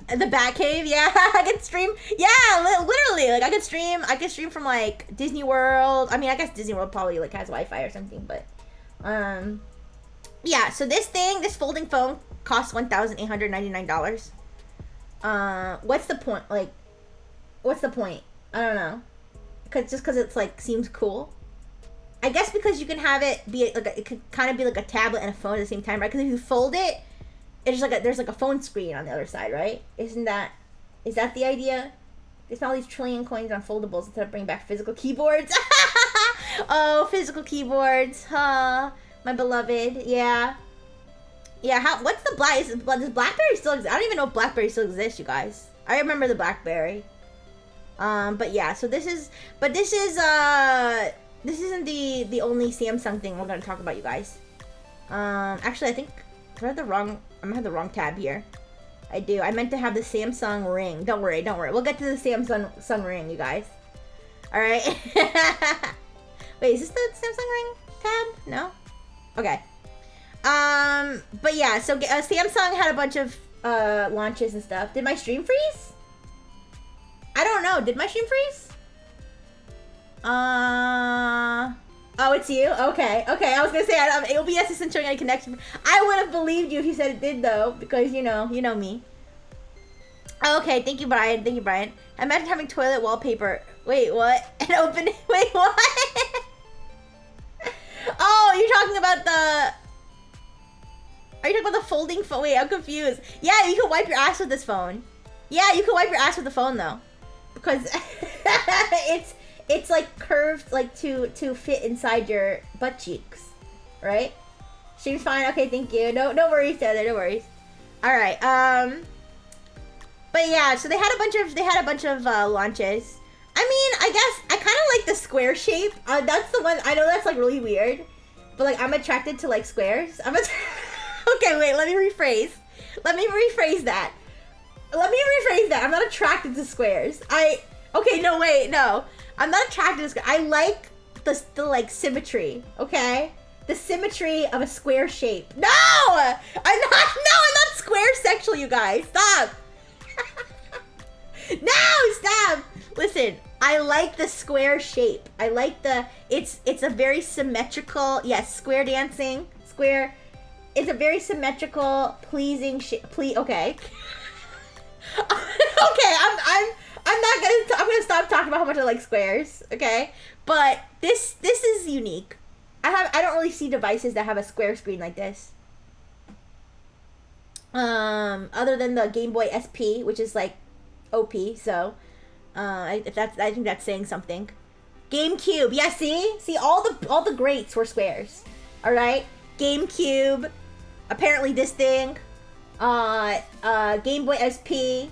The Batcave, yeah, I could stream. Yeah, literally, like I could stream from like Disney World. I mean, I guess Disney World probably like has Wi-Fi or something, but yeah. So this folding phone costs $1,899. What's the point? Like, what's the point? I don't know. Because it's like seems cool. I guess because you can have it be like it could kind of be like a tablet and a phone at the same time, right? Because if you fold it. It's like there's like a phone screen on the other side, right? Is that the idea? They spend all these trillion coins on foldables instead of bringing back physical keyboards. Oh, physical keyboards, huh? My beloved, yeah. What's the does BlackBerry still exist? I don't even know if BlackBerry still exists, you guys. I remember the BlackBerry. But yeah, so this isn't the only Samsung thing we're gonna talk about, you guys. Actually, I think I have the wrong tab here. I do. I meant to have the Samsung Ring. Don't worry. We'll get to the Samsung Ring, you guys. All right. Wait, is this the Samsung Ring tab? No? Okay. But yeah, so Samsung had a bunch of launches and stuff. Did my stream freeze? I don't know. Did my stream freeze? Oh, it's you? Okay. I was gonna say OBS isn't showing any connection. I would have believed you if you said it did, though, because you know me. Okay, thank you, Brian. Thank you, Brian. Imagine having toilet wallpaper. Wait, what? And open. Wait, what? Oh, you're talking about the. Are you talking about the folding phone? Wait, I'm confused. Yeah, you can wipe your ass with this phone. Yeah, you can wipe your ass with the phone though, because it's like curved like to fit inside your butt cheeks, right? Seems fine. Okay, thank you. No worries, Taylor. No worries. All right. But yeah, so they had a bunch of launches. I mean, I guess I kind of like the square shape. That's the one. I know that's like really weird, but like I'm attracted to like squares. Okay, wait. Let me rephrase that. I'm not attracted to squares. Okay, no, wait, no. I'm not attracted to squares. I like the like symmetry. Okay. The symmetry of a square shape. No! I'm not square sexual, you guys. Stop. No, stop. Listen, I like the square shape. I like it's a very symmetrical, yes, square dancing, square. It's a very symmetrical, pleasing shape. Okay. Okay, I'm gonna stop talking about how much I like squares, okay? But this is unique. I don't really see devices that have a square screen like this. Other than the Game Boy SP, which is like OP, so I think that's saying something. GameCube, yeah, see all the greats were squares. All right, GameCube, apparently this thing, Game Boy SP,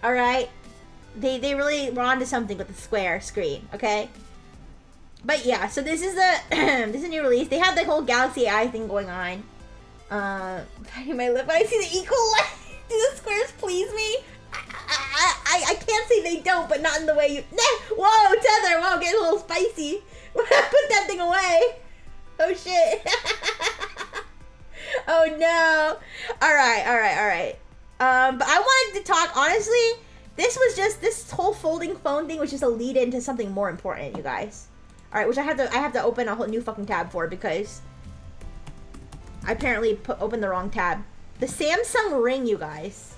all right. They really were onto something with the square screen, okay? But yeah, so this is this is a new release. They have the whole Galaxy AI thing going on. Biting my lip when I see the equal line. Do the squares please me? I can't say they don't, but not in the way you. Whoa, Tether! Whoa, getting a little spicy. Put that thing away. Oh shit. Oh no. All right. But I wanted to talk honestly. This whole folding phone thing was just a lead into something more important, you guys. All right, which I have to open a whole new fucking tab for because I apparently opened the wrong tab. The Samsung Ring, you guys.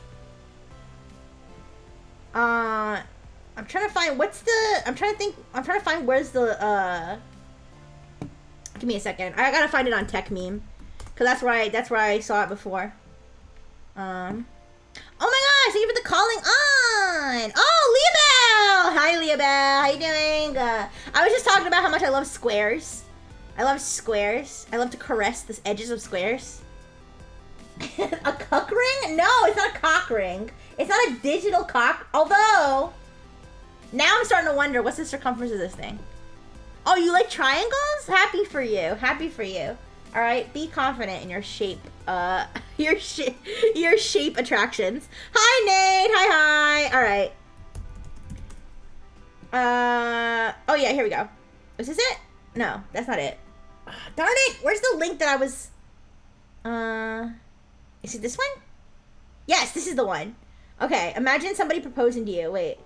I'm trying to find I'm trying to find where's the give me a second. I gotta find it on Tech Meme, cause that's where I saw it before. Oh my gosh, thank you for the calling on! Oh, Leabelle! Hi, Leabelle. How you doing? I was just talking about how much I love squares. I love squares. I love to caress the edges of squares. A cock ring? No, it's not a cock ring. It's not a digital cock. Although, now I'm starting to wonder, what's the circumference of this thing? Oh, you like triangles? Happy for you. Happy for you. All right, be confident in your shape. Your shape attractions. Hi, Nate. Hi. All right. Oh yeah, here we go. Is this it? No, that's not it. Darn it! Where's the link that I was? Is it this one? Yes, this is the one. Okay, imagine somebody proposing to you. Wait.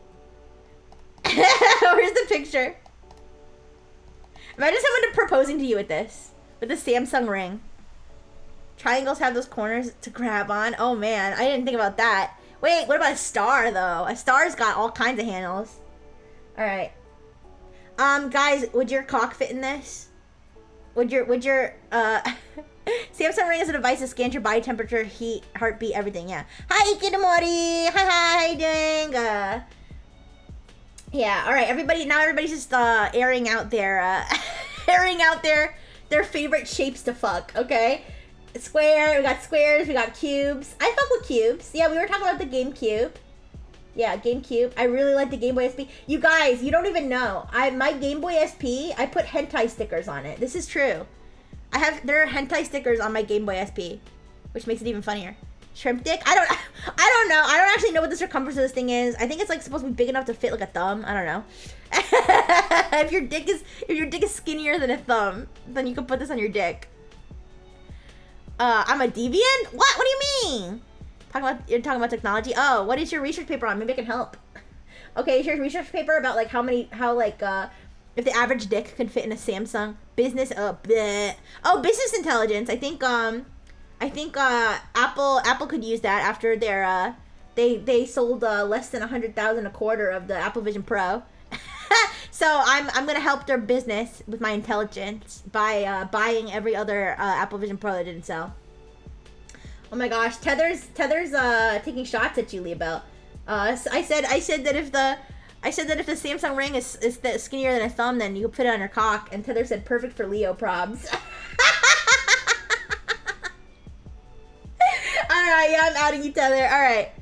Where's the picture? Imagine someone proposing to you with this. With the Samsung Ring. Triangles have those corners to grab on. Oh man, I didn't think about that. Wait, what about a star though? A star's got all kinds of handles. Alright. Guys, would your cock fit in this? Would your Samsung Ring is a device that scans your body temperature, heat, heartbeat, everything, yeah. Hi, Ikinomori! Hi, how you doing? Yeah, alright, everybody's just airing out their their favorite shapes to fuck, okay? Square, we got squares, we got cubes. I fuck with cubes. Yeah, we were talking about the GameCube. Yeah, GameCube. I really like the Game Boy SP. You guys, you don't even know. My Game Boy SP, I put hentai stickers on it. This is true. There are hentai stickers on my Game Boy SP, which makes it even funnier. Shrimp dick? I don't know. I don't actually know what the circumference of this thing is. I think it's like supposed to be big enough to fit like a thumb. I don't know. If your dick is skinnier than a thumb, then you can put this on your dick. I'm a deviant? What? What do you mean? You're talking about technology? Oh, what is your research paper on? Maybe I can help. Okay, is your research paper about like if the average dick could fit in a Samsung business? Oh, business intelligence. I think Apple could use that after their They sold less than 100,000 a quarter of the Apple Vision Pro. So I'm gonna help their business with my intelligence by buying every other Apple Vision Pro that didn't sell. Oh my gosh, Tether's taking shots at you, Leobel. So I said that if the Samsung Ring is skinnier than a thumb, then you can put it on your cock. And Tether said perfect for Leo probs. Alright, yeah, I'm outing you, Tether. Alright.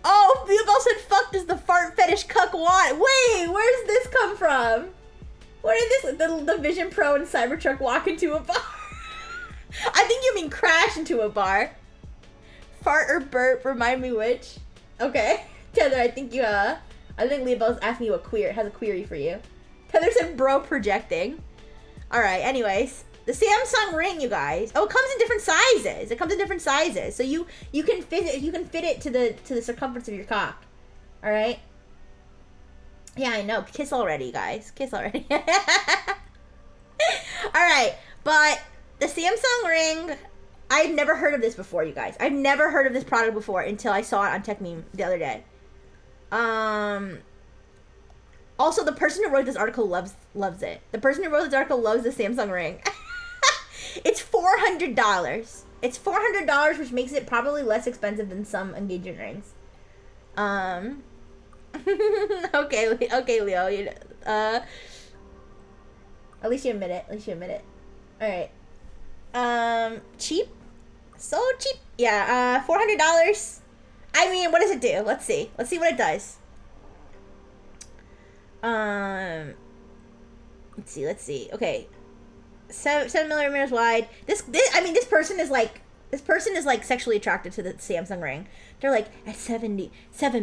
Oh, Leobel said, fuck does the fart fetish cuck want? Wait, where does this come from? Where did the Vision Pro and Cybertruck walk into a bar? I think you mean crash into a bar. Fart or burp, remind me which. Okay. Tether, I think Leobel's asking you has a query for you. Tether said bro projecting. Alright, anyways. The Samsung Ring, you guys. Oh, it comes in different sizes. So you can fit it to the circumference of your cock. All right? Yeah, I know. Kiss already, guys. Kiss already. All right, but the Samsung Ring, I've never heard of this before, you guys. I've never heard of this product before until I saw it on TechMeme the other day. Also, the person who wrote this article loves it. The person who wrote this article loves the Samsung Ring. It's $400. It's $400, which makes it probably less expensive than some engagement rings. Okay, Leo. At least you admit it. All right. Cheap. So cheap. Yeah. $400. I mean, what does it do? Let's see what it does. Let's see. Okay. 7 millimeters wide. This person is like sexually attracted to the Samsung Ring. They're like, at 7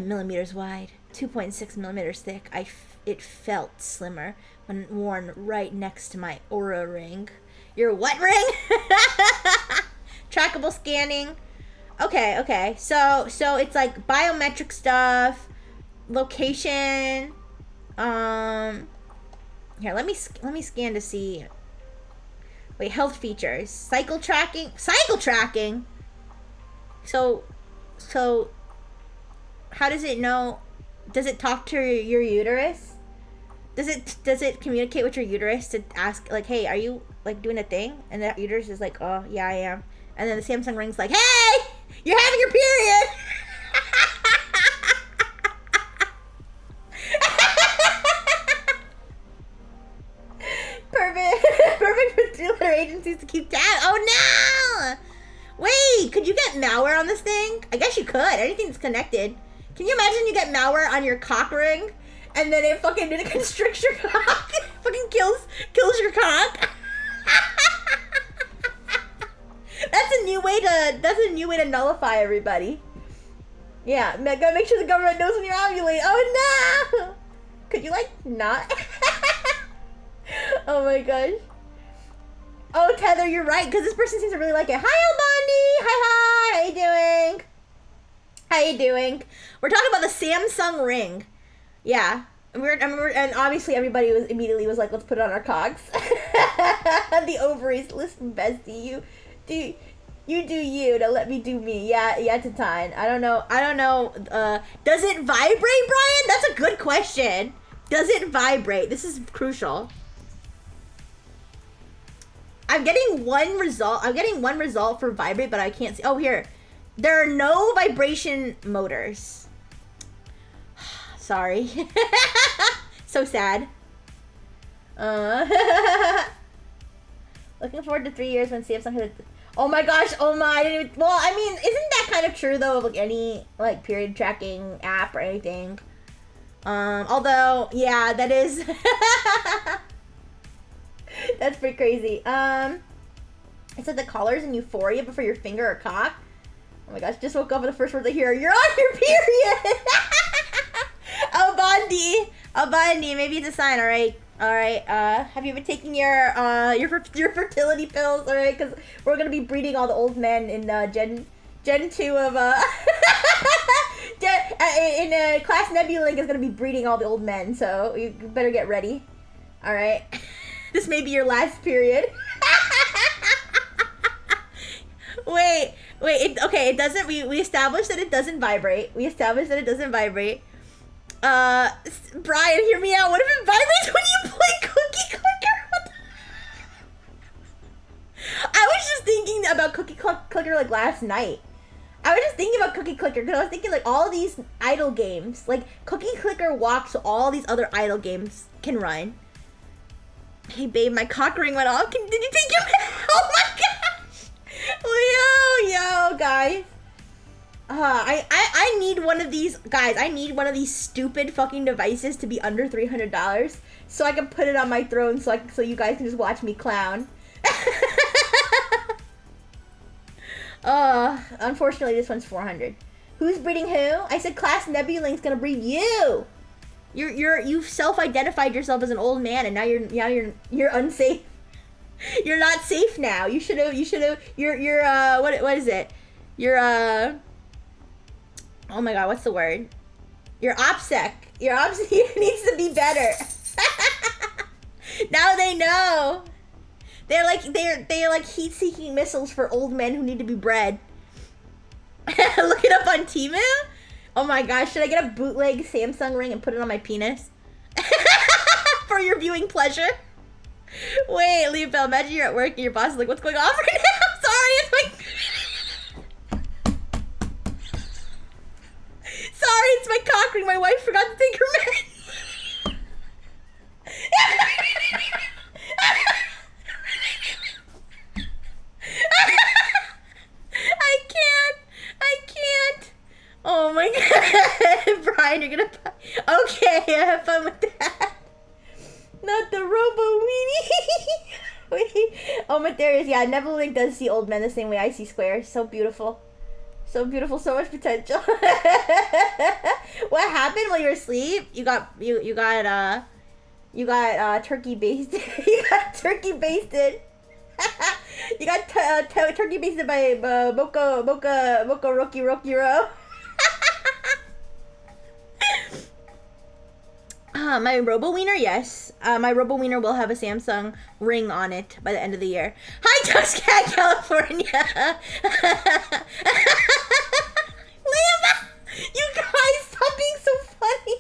millimeters wide, 2.6 millimeters thick. It felt slimmer when worn right next to my Aura ring. Your what ring? Trackable scanning. Okay. So it's like biometric stuff, location. Here, let me scan to see. Wait, health features. Cycle tracking. So how does it know? Does it talk to your uterus? Does it communicate with your uterus to ask, like, hey, are you like doing a thing? And the uterus is like, oh yeah, I am. And then the Samsung Ring's like, hey, you're having your period. Perfect for two-letter agencies to keep tabs. Oh no! Wait, could you get malware on this thing? I guess you could. Anything that's connected. Can you imagine you get malware on your cock ring, and then it fucking constricts your cock, fucking kills your cock? That's a new way to nullify everybody. Yeah, gotta make sure the government knows when you're ovulating. Oh no! Could you like not? Oh my gosh. Oh, Tether, you're right, because this person seems to really like it. Hi, Almondi! Hi, how you doing? We're talking about the Samsung Ring. Yeah. And obviously everybody was immediately like, let's put it on our cocks. The ovaries. Listen, bestie, you do you. Now let me do me. Yeah, Tatine. I don't know. Does it vibrate, Brian? That's a good question. Does it vibrate? This is crucial. I'm getting one result for vibrate, but I can't see. Oh, here. There are no vibration motors. Sorry. So sad. Looking forward to 3 years when Samsung hit it. Oh my gosh. Oh my. I didn't even, well, I mean, isn't that kind of true though of like any like period tracking app or anything? Although, yeah, that is. That's pretty crazy. It said the collar's in Euphoria, but for your finger or cock. Oh my gosh, just woke up and the first words I hear, you're on your period! Bondi, maybe it's a sign, alright? Have you been taking your fertility pills, alright? Because we're gonna be breeding all the old men in Gen 2 of, Class Nebulink is gonna be breeding all the old men, so you better get ready. Alright? This may be your last period. Wait, Wait, okay, it doesn't, we established that it doesn't vibrate. We established that it doesn't vibrate. Brian, hear me out. What if it vibrates when you play Cookie Clicker? I was just thinking about Cookie Clicker like last night. I was just thinking about Cookie Clicker because I was thinking like all these idle games, like Cookie Clicker walks so all these other idle games can run. Hey babe, my cock ring went off. Did you take your oh my gosh! Yo, guys. I need one of these, guys, I need one of these stupid fucking devices to be under $300 so I can put it on my throne so you guys can just watch me clown. Unfortunately this one's 400. Who's breeding who? I said Class Nebuling's gonna breed you. You've self-identified yourself as an old man and now you're unsafe. You're not safe now. You're what is it? You're oh my god, what's the word? Your OPSEC. Your OPSEC needs to be better. Now they know. They're like heat-seeking missiles for old men who need to be bred. Look it up on Temu. Oh my gosh, should I get a bootleg Samsung ring and put it on my penis? For your viewing pleasure? Wait, Leopold, imagine you're at work and your boss is like, what's going on right now? Sorry, it's my... Sorry, it's my cock ring. My wife forgot to take her meds. I can't. Oh my god. Brian, you're gonna... Okay, have fun with that. Not the Robo Weenie. Wait. Oh, Materius. Yeah, Nebulink does see old men the same way I see squares. So beautiful. So beautiful, so much potential. What happened while you were asleep? You got turkey basted. You got turkey basted. You got turkey basted by Boca Rocky Ro. My Robo Wiener, yes. My Robo Wiener will have a Samsung ring on it by the end of the year. Hi, Tuxcat, California. Liam, you guys, stop being so funny.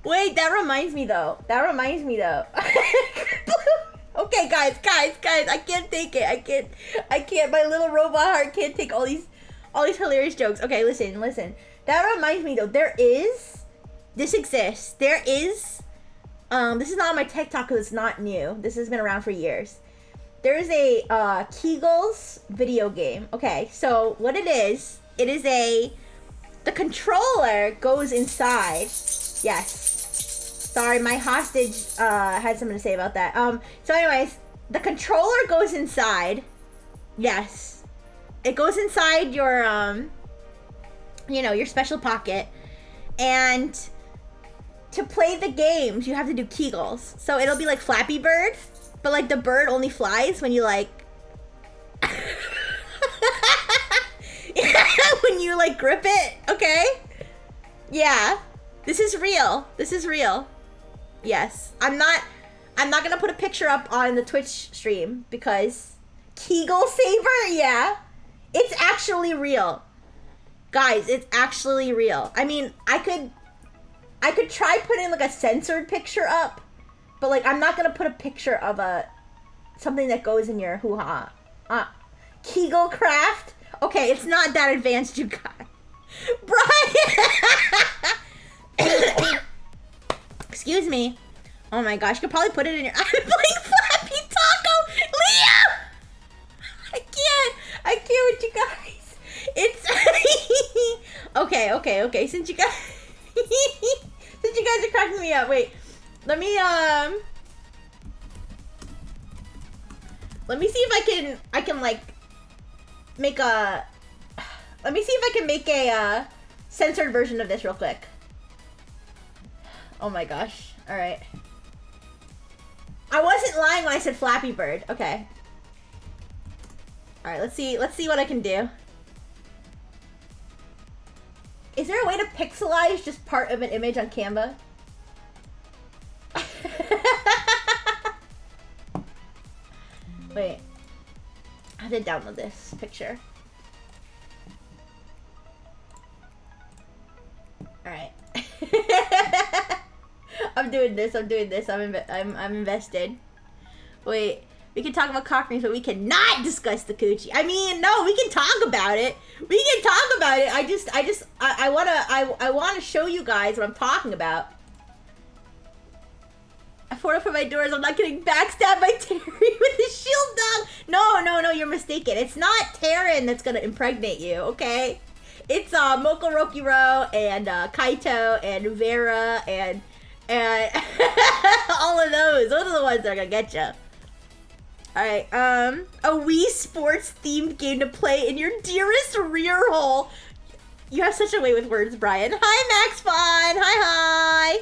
Wait, that reminds me though. Okay, guys, I can't take it. I can't. My little robot heart can't take all these hilarious jokes. Okay, listen. That reminds me though. This exists. There is, this is not on my TikTok because it's not new. This has been around for years. There is a Kegels video game. Okay, so what it is the controller goes inside. Yes. Sorry, my hostage had something to say about that. So anyways, the controller goes inside. Yes. It goes inside your, your special pocket. And to play the games, you have to do Kegels. So it'll be like Flappy Bird, but like the bird only flies when you like... when you like grip it, okay? Yeah. This is real. Yes. I'm not gonna put a picture up on the Twitch stream because Kegel Saber, yeah. It's actually real. Guys, it's actually real. I mean, I could try putting like a censored picture up, but like I'm not gonna put a picture of something that goes in your hoo-ha. Kegel craft? Okay, it's not that advanced, you guys. Brian! Excuse me. Oh my gosh, you could probably put it in your... I'm playing Flappy Taco! Leah! I can't with you guys. It's... Okay. Since you guys are cracking me up, wait. Let me see if I can like make a... Let me see if I can make a censored version of this real quick. Oh my gosh. Alright. I wasn't lying when I said Flappy Bird. Okay. Alright, let's see what I can do. Is there a way to pixelize just part of an image on Canva? Wait. I have to download this picture. Alright. I'm doing this. I'm invested. Wait. We can talk about cock rings, but we cannot discuss the coochie. I mean, no, we can talk about it. We can talk about it. I wanna show you guys what I'm talking about. I fortified my doors. I'm not getting backstabbed by Terry with his shield dog. No, you're mistaken. It's not Terran that's gonna impregnate you, okay? It's Moko Rokiro and Kaito and Vera and all of those. Those are the ones that are gonna get you. Alright, a Wii Sports themed game to play in your dearest rear hole. You have such a way with words, Brian. Hi, Max Fun. Hi.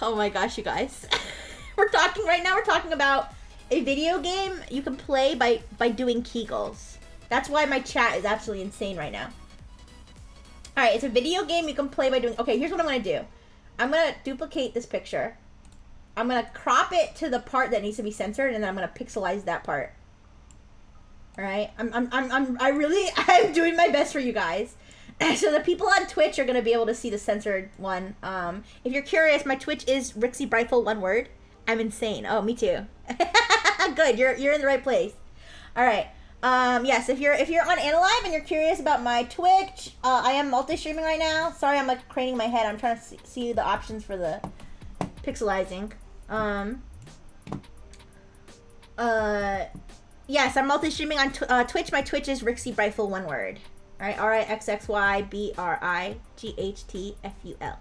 Oh my gosh, you guys. We're talking about a video game you can play by doing Kegels. That's why my chat is absolutely insane right now. Alright, it's a video game you can play by doing... Okay, here's what I'm going to do. I'm going to duplicate this picture. I'm going to crop it to the part that needs to be censored, and then I'm going to pixelize that part. Alright? I'm doing my best for you guys. So the people on Twitch are going to be able to see the censored one. If you're curious, my Twitch is Rixie Brightful, one word. I'm insane. Oh, me too. Good, you're in the right place. Alright. Yes, if you're on Analive and you're curious about my Twitch, I am multi-streaming right now. Sorry, I'm like craning my head. I'm trying to see the options for the pixelizing. Yes, I'm multi-streaming on Twitch. My Twitch is Rixie Brightful, one word. Alright, RIXXYBRIGHTFUL.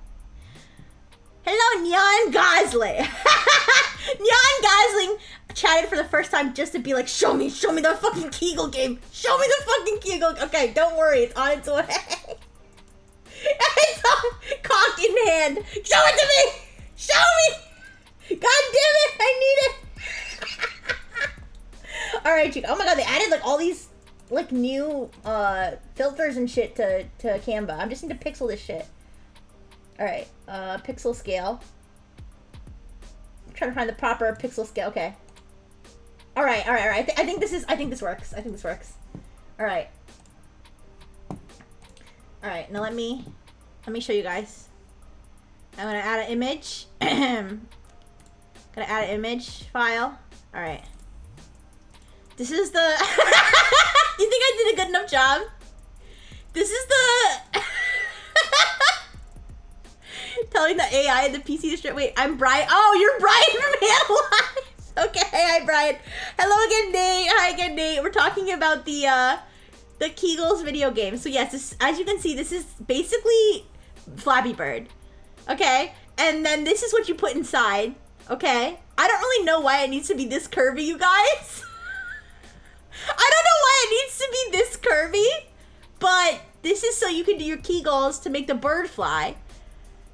Hello, Neon Gosling. Neon Gosling chatted for the first time just to be like, show me the fucking Kegel game. Show me the fucking Kegel. Okay, don't worry, it's on its way. It's on, cock in hand. Show it to me. Show me. God damn it, I need it. All right, Chico. Oh my God, they added like all these like new filters and shit to Canva. I just need to pixel this shit. All right, pixel scale. I'm trying to find the proper pixel scale. Okay. All right. I think this works. All right. Now let me show you guys. I'm gonna add an image. Gonna add an image file. All right. This is the. You think I did a good enough job? This is the. Telling the AI and the PC to strip. Wait, I'm Brian. Oh, you're Brian from Analyze. Okay, hi Brian. Hello again, Nate. Hi again, Nate. We're talking about the Kegels video game. So yes, this, as you can see, this is basically Flappy Bird. Okay, and then this is what you put inside. Okay, I don't really know why it needs to be this curvy, you guys. I don't know why it needs to be this curvy, but this is so you can do your Kegels to make the bird fly.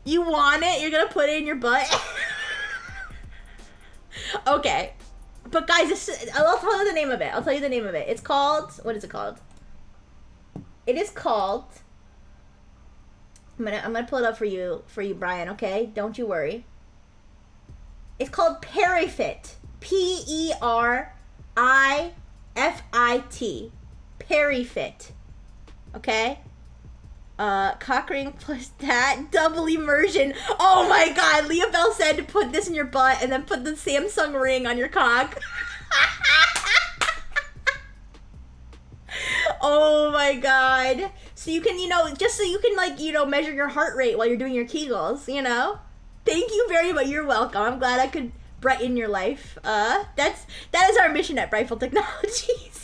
You want it, you're gonna put it in your butt. Okay. But guys, I'll tell you the name of it. It's called, what is it called? It is called, I'm gonna pull it up for you, Brian, okay? Don't you worry. It's called Perifit. Perifit. Perifit. Okay? Cock ring plus that, double immersion. Oh my God, Leah Bell said to put this in your butt and then put the Samsung ring on your cock. Oh my God. So you can, just so you can like, measure your heart rate while you're doing your Kegels, Thank you very much. You're welcome. I'm glad I could brighten your life. That is our mission at Brightful Technologies.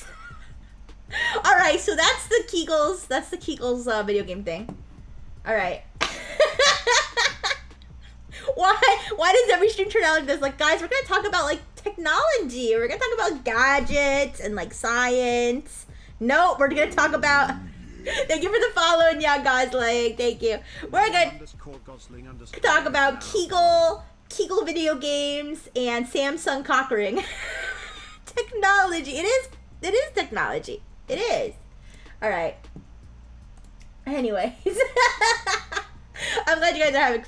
All right, so that's the Kegels. That's the Kegels video game thing. All right. Why does every stream turn out like this? Like, guys, we're gonna talk about like technology. We're gonna talk about gadgets and like science. No, we're gonna talk about. Thank you for the follow, and yeah, Gosling. Thank you. We're gonna talk about Kegel video games and Samsung cock ring. Technology. It is technology. It is. All right. Anyways. I'm glad you guys are having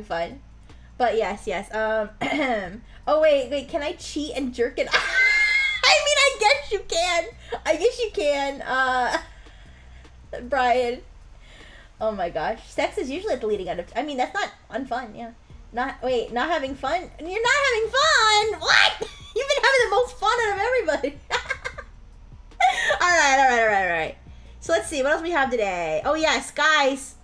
fun. But yes. Oh, wait. Can I cheat and jerk it? I mean, I guess you can. I guess you can. Brian. Oh my gosh. Sex is usually at the leading end of... I mean, that's not unfun, yeah. Not having fun? You're not having fun? What? You've been having the most fun out of everybody. Alright. So let's see, what else we have today? Oh yes, guys.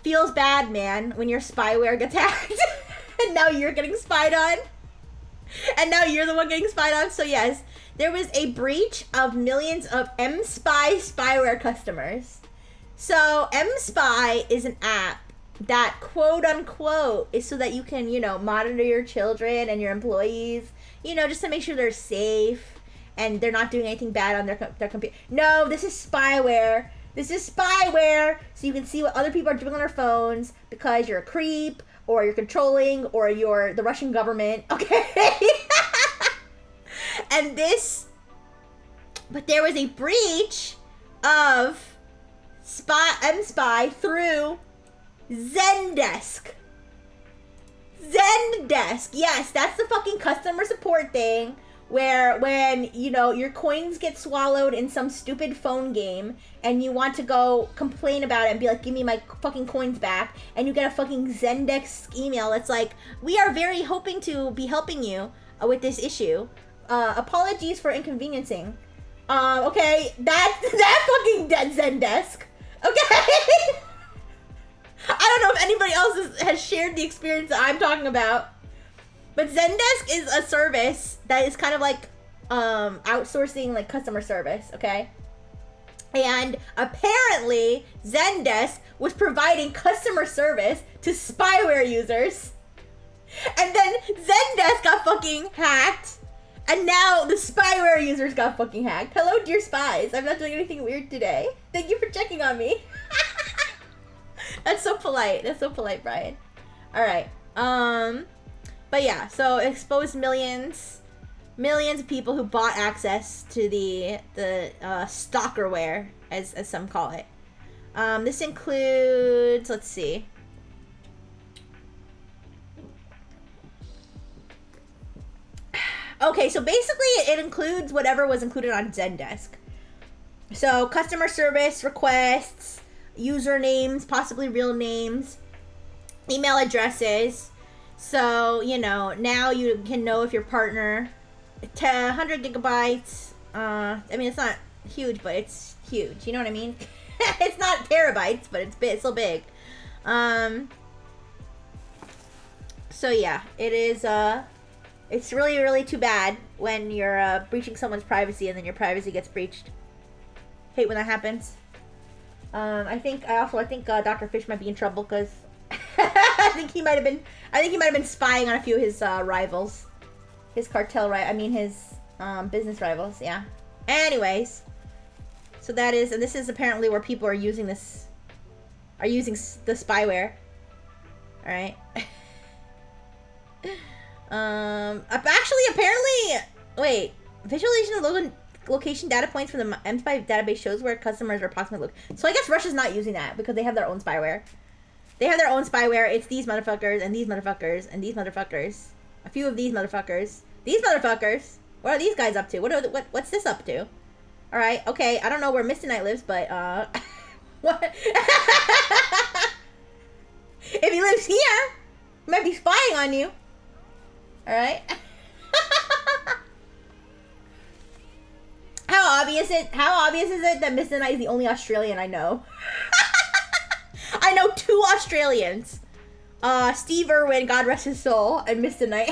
Feels bad, man, when your spyware gets hacked. And now you're getting spied on. And now you're the one getting spied on. So yes, there was a breach of millions of M-Spy spyware customers. So M-Spy is an app that, quote unquote, is so that you can, monitor your children and your employees, just to make sure they're safe and they're not doing anything bad on their computer. No, this is spyware. This is spyware, so you can see what other people are doing on their phones because you're a creep, or you're controlling, or you're the Russian government, okay? But there was a breach of M-Spy through Zendesk. Yes, that's the fucking customer support thing where when, your coins get swallowed in some stupid phone game and you want to go complain about it and be like, give me my fucking coins back, and you get a fucking Zendesk email that's like, we are very hoping to be helping you with this issue. Apologies for inconveniencing. Okay, that fucking dead Zendesk. Okay? I don't know if anybody else has shared the experience that I'm talking about. But Zendesk is a service that is kind of like outsourcing like customer service, okay? And apparently Zendesk was providing customer service to spyware users. And then Zendesk got fucking hacked. And now the spyware users got fucking hacked. Hello, dear spies. I'm not doing anything weird today. Thank you for checking on me. That's so polite. That's so polite, Brian. All right. But yeah, so it exposed millions of people who bought access to the stalkerware, as some call it. This includes, let's see. Okay, so basically it includes whatever was included on Zendesk. So customer service requests, usernames, possibly real names, email addresses. So, now you can know if your partner, 100 gigabytes, I mean, it's not huge, but it's huge. You know what I mean? It's not terabytes, but it's still big. So yeah, it is, it's really, really too bad when you're, breaching someone's privacy and then your privacy gets breached. Hate when that happens. I think Dr. Fish might be in trouble because I think he might have been spying on a few of his rivals, his cartel his business rivals. Yeah. Anyways, so that is, and this is apparently where people are using the spyware. All right. Actually, apparently, wait, visualization of location data points from the M-Spy database shows where customers are approximately located. So I guess Russia's not using that because they have their own spyware. They have their own spyware. It's these motherfuckers and these motherfuckers and these motherfuckers. A few of these motherfuckers. These motherfuckers. What are these guys up to? What's this up to? All right. Okay. I don't know where Misty Knight lives, but what? If he lives here, he might be spying on you. All right. How obvious is it that Misty Knight is the only Australian I know? I know 2 Australians. Steve Irwin, God rest his soul, and Mr. Knight.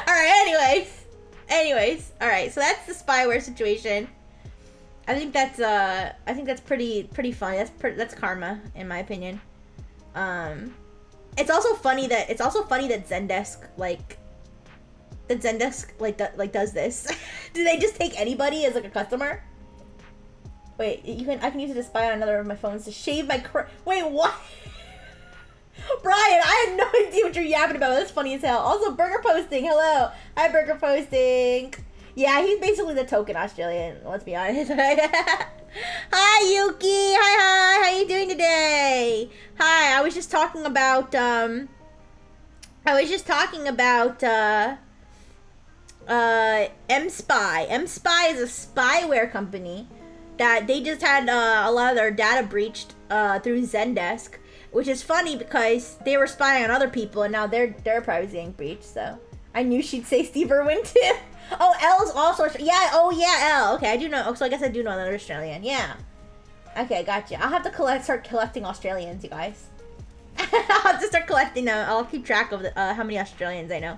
Alright, anyways. Alright, so that's the spyware situation. I think that's pretty funny. That's karma, in my opinion. It's also funny that Zendesk does this. Do they just take anybody as like a customer? Wait, I can use it to spy on another of my phones to shave my wait, what? Brian, I had no idea what you're yapping about. That's funny as hell. Also, Burger Posting, hello. Hi, Burger Posting. Yeah, he's basically the token Australian, let's be honest. Hi, Yuki. Hi. How you doing today? Hi, I was just talking about, M-Spy. M-Spy is a spyware company that they just had a lot of their data breached through Zendesk, which is funny because they were spying on other people and now their privacy getting breached. So I knew she'd say Steve Irwin too. Oh, L's also yeah. Oh yeah, L. Okay, I do know. So I guess I do know another Australian. Yeah. Okay, gotcha. I'll have to start collecting Australians, you guys. I'll have to start collecting them. I'll keep track of how many Australians I know.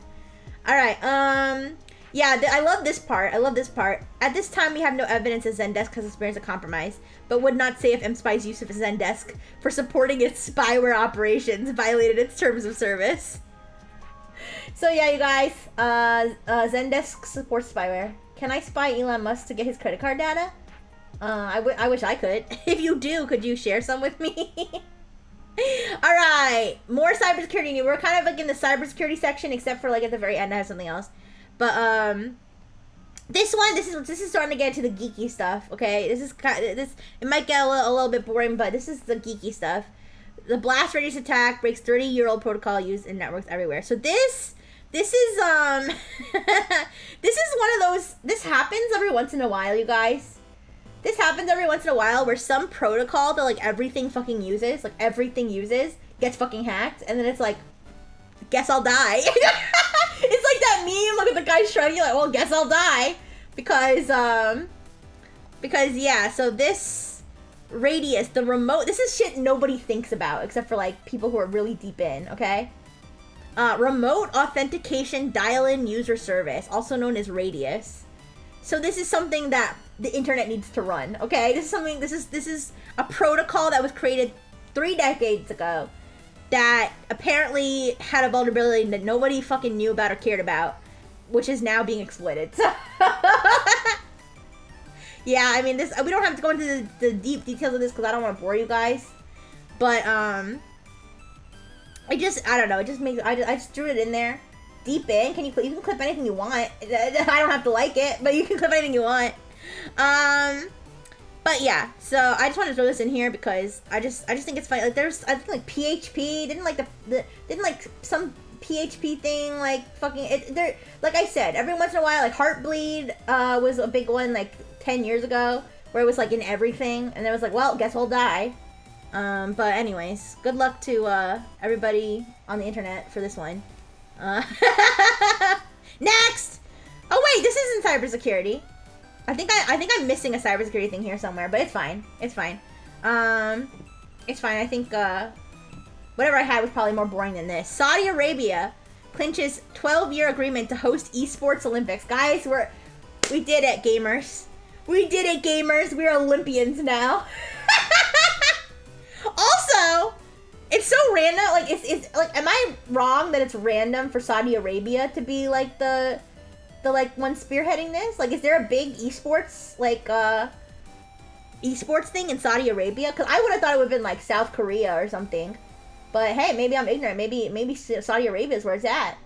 All right. Yeah, I love this part. I love this part. At this time, we have no evidence that Zendesk has experienced a compromise, but would not say if M-Spy's use of Zendesk for supporting its spyware operations violated its terms of service. So yeah, you guys, Zendesk supports spyware. Can I spy Elon Musk to get his credit card data? I wish I could. If you do, could you share some with me? All right, more cybersecurity news. We're kind of like in the cybersecurity section, except for like at the very end, I have something else. But this is starting to get into the geeky stuff. Okay, this it might get a little bit boring, but this is the geeky stuff. The blast radius attack breaks 30-year-old protocol used in networks everywhere. So this is this is one of those. This happens every once in a while, you guys. This happens every once in a while where some protocol that like everything uses gets fucking hacked, and then it's like, guess I'll die. It's like that meme. Look at the guy shrugging, like, well, guess I'll die, because yeah. So this radius, the remote, this is shit nobody thinks about except for like people who are really deep in. Okay, remote authentication dial-in user service, also known as radius. So this is something that the internet needs to run. Okay, this is a protocol that was created 3 decades ago that apparently had a vulnerability that nobody fucking knew about or cared about, which is now being exploited. So yeah, I mean, we don't have to go into the deep details of this because I don't want to bore you guys. But I don't know. It just makes I just threw it in there. Deep in, you can clip anything you want. I don't have to like it, but you can clip anything you want. But yeah, so I just wanted to throw this in here because I just think it's funny. Like I think like PHP didn't like some PHP thing like fucking there. Like I said, every once in a while, like Heartbleed was a big one like 10 years ago where it was like in everything, and it was like, well, guess we'll die. But anyways, good luck to everybody on the internet for this one. Next. Oh wait, this isn't cybersecurity. I think I'm missing a cybersecurity thing here somewhere, but it's fine. It's fine. It's fine. I think whatever I had was probably more boring than this. Saudi Arabia clinches 12-year agreement to host esports Olympics. Guys, we did it, gamers. We did it, gamers. We're Olympians now. Also, it's so random. Like it's like, am I wrong that it's random for Saudi Arabia to be like the like one spearheading this? Like, is there a big esports esports thing in Saudi Arabia? Because I would have thought it would have been like South Korea or something. But hey, maybe I'm ignorant. Maybe Saudi Arabia is where it's at.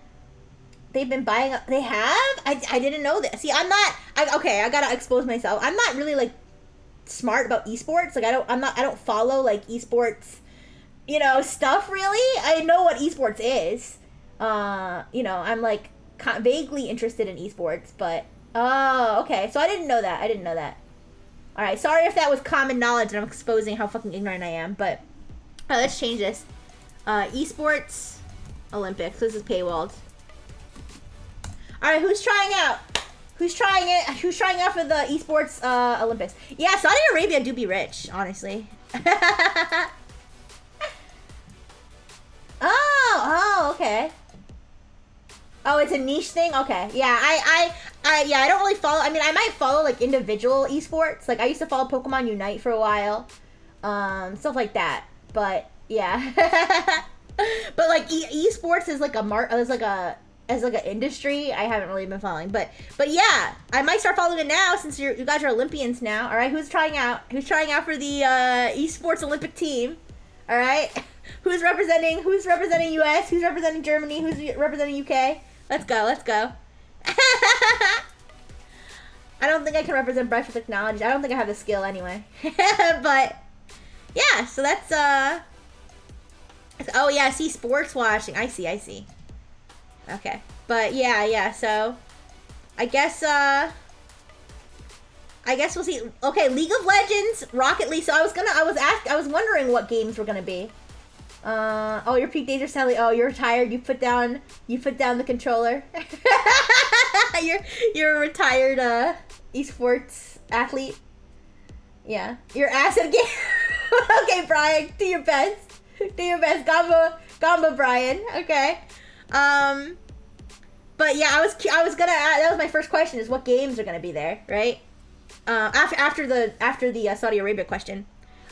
They've been buying up. They have? I didn't know this. See, okay, I gotta expose myself. I'm not really like smart about esports. Like I don't follow like esports, stuff really. I know what esports is. I'm like vaguely interested in esports, but oh, okay. So I didn't know that. All right, sorry if that was common knowledge and I'm exposing how fucking ignorant I am, but let's change this. Esports Olympics. This is paywalled. All right, who's trying out? Who's trying out for the esports Olympics? Yeah, Saudi Arabia do be rich, honestly. Oh, okay. Oh, it's a niche thing? Okay. Yeah, I don't really follow. I mean, I might follow like individual esports. Like I used to follow Pokemon Unite for a while. Stuff like that. But yeah. But like esports is like as like an industry, I haven't really been following. But yeah, I might start following it now since you guys are Olympians now. All right, who's trying out? Who's trying out for the esports Olympic team? All right. Who's representing US? Who's representing Germany? Who's representing UK? Let's go. I don't think I can represent Breakfast Technologies. I don't think I have the skill anyway. But yeah, so that's oh yeah, see, sports watching. I see. Okay. But yeah, so I guess we'll see. Okay, League of Legends, Rocket League. So I was wondering what games were gonna be. Oh, your peak days are sadly. Oh, you're retired. You put down the controller. you're a retired esports athlete. Yeah, you're acid game. Okay, Brian, do your best. Do your best, Gamba, Brian. Okay. But yeah, I was gonna. That was my first question: is what games are gonna be there, right? After the Saudi Arabia question.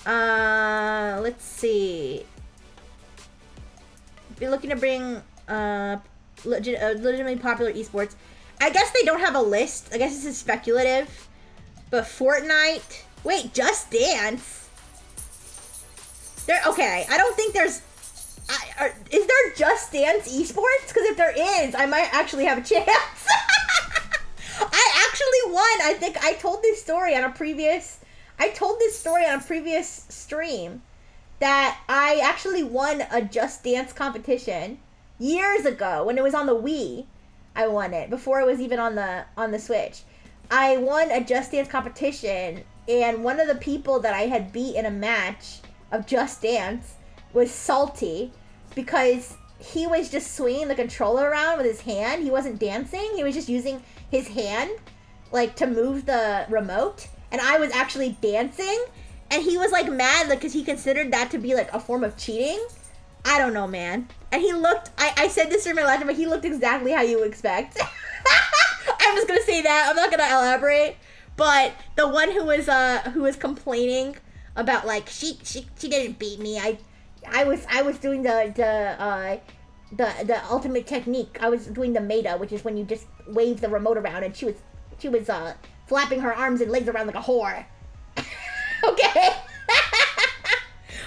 Let's see. Be looking to bring legitimately popular esports. I guess they don't have a list. I guess this is speculative. But Fortnite. Wait, Just Dance. Okay. I don't think there's. Is there Just Dance esports? Because if there is, I might actually have a chance. I actually won. I think I told this story on a previous. Stream. That I actually won a Just Dance competition years ago when it was on the Wii. I won it before it was even on the Switch. I won a Just Dance competition, and one of the people that I had beat in a match of Just Dance was salty because he was just swinging the controller around with his hand. He wasn't dancing. He was just using his hand like to move the remote, and I was actually dancing. And he was like mad because he considered that to be like a form of cheating. I don't know, man. And he looked, I said this in my last time, but he looked exactly how you would expect. I'm just gonna say that. I'm not gonna elaborate. But the one who was complaining about like she didn't beat me. I was doing the ultimate technique. I was doing the meta, which is when you just wave the remote around, and she was flapping her arms and legs around like a whore. Okay.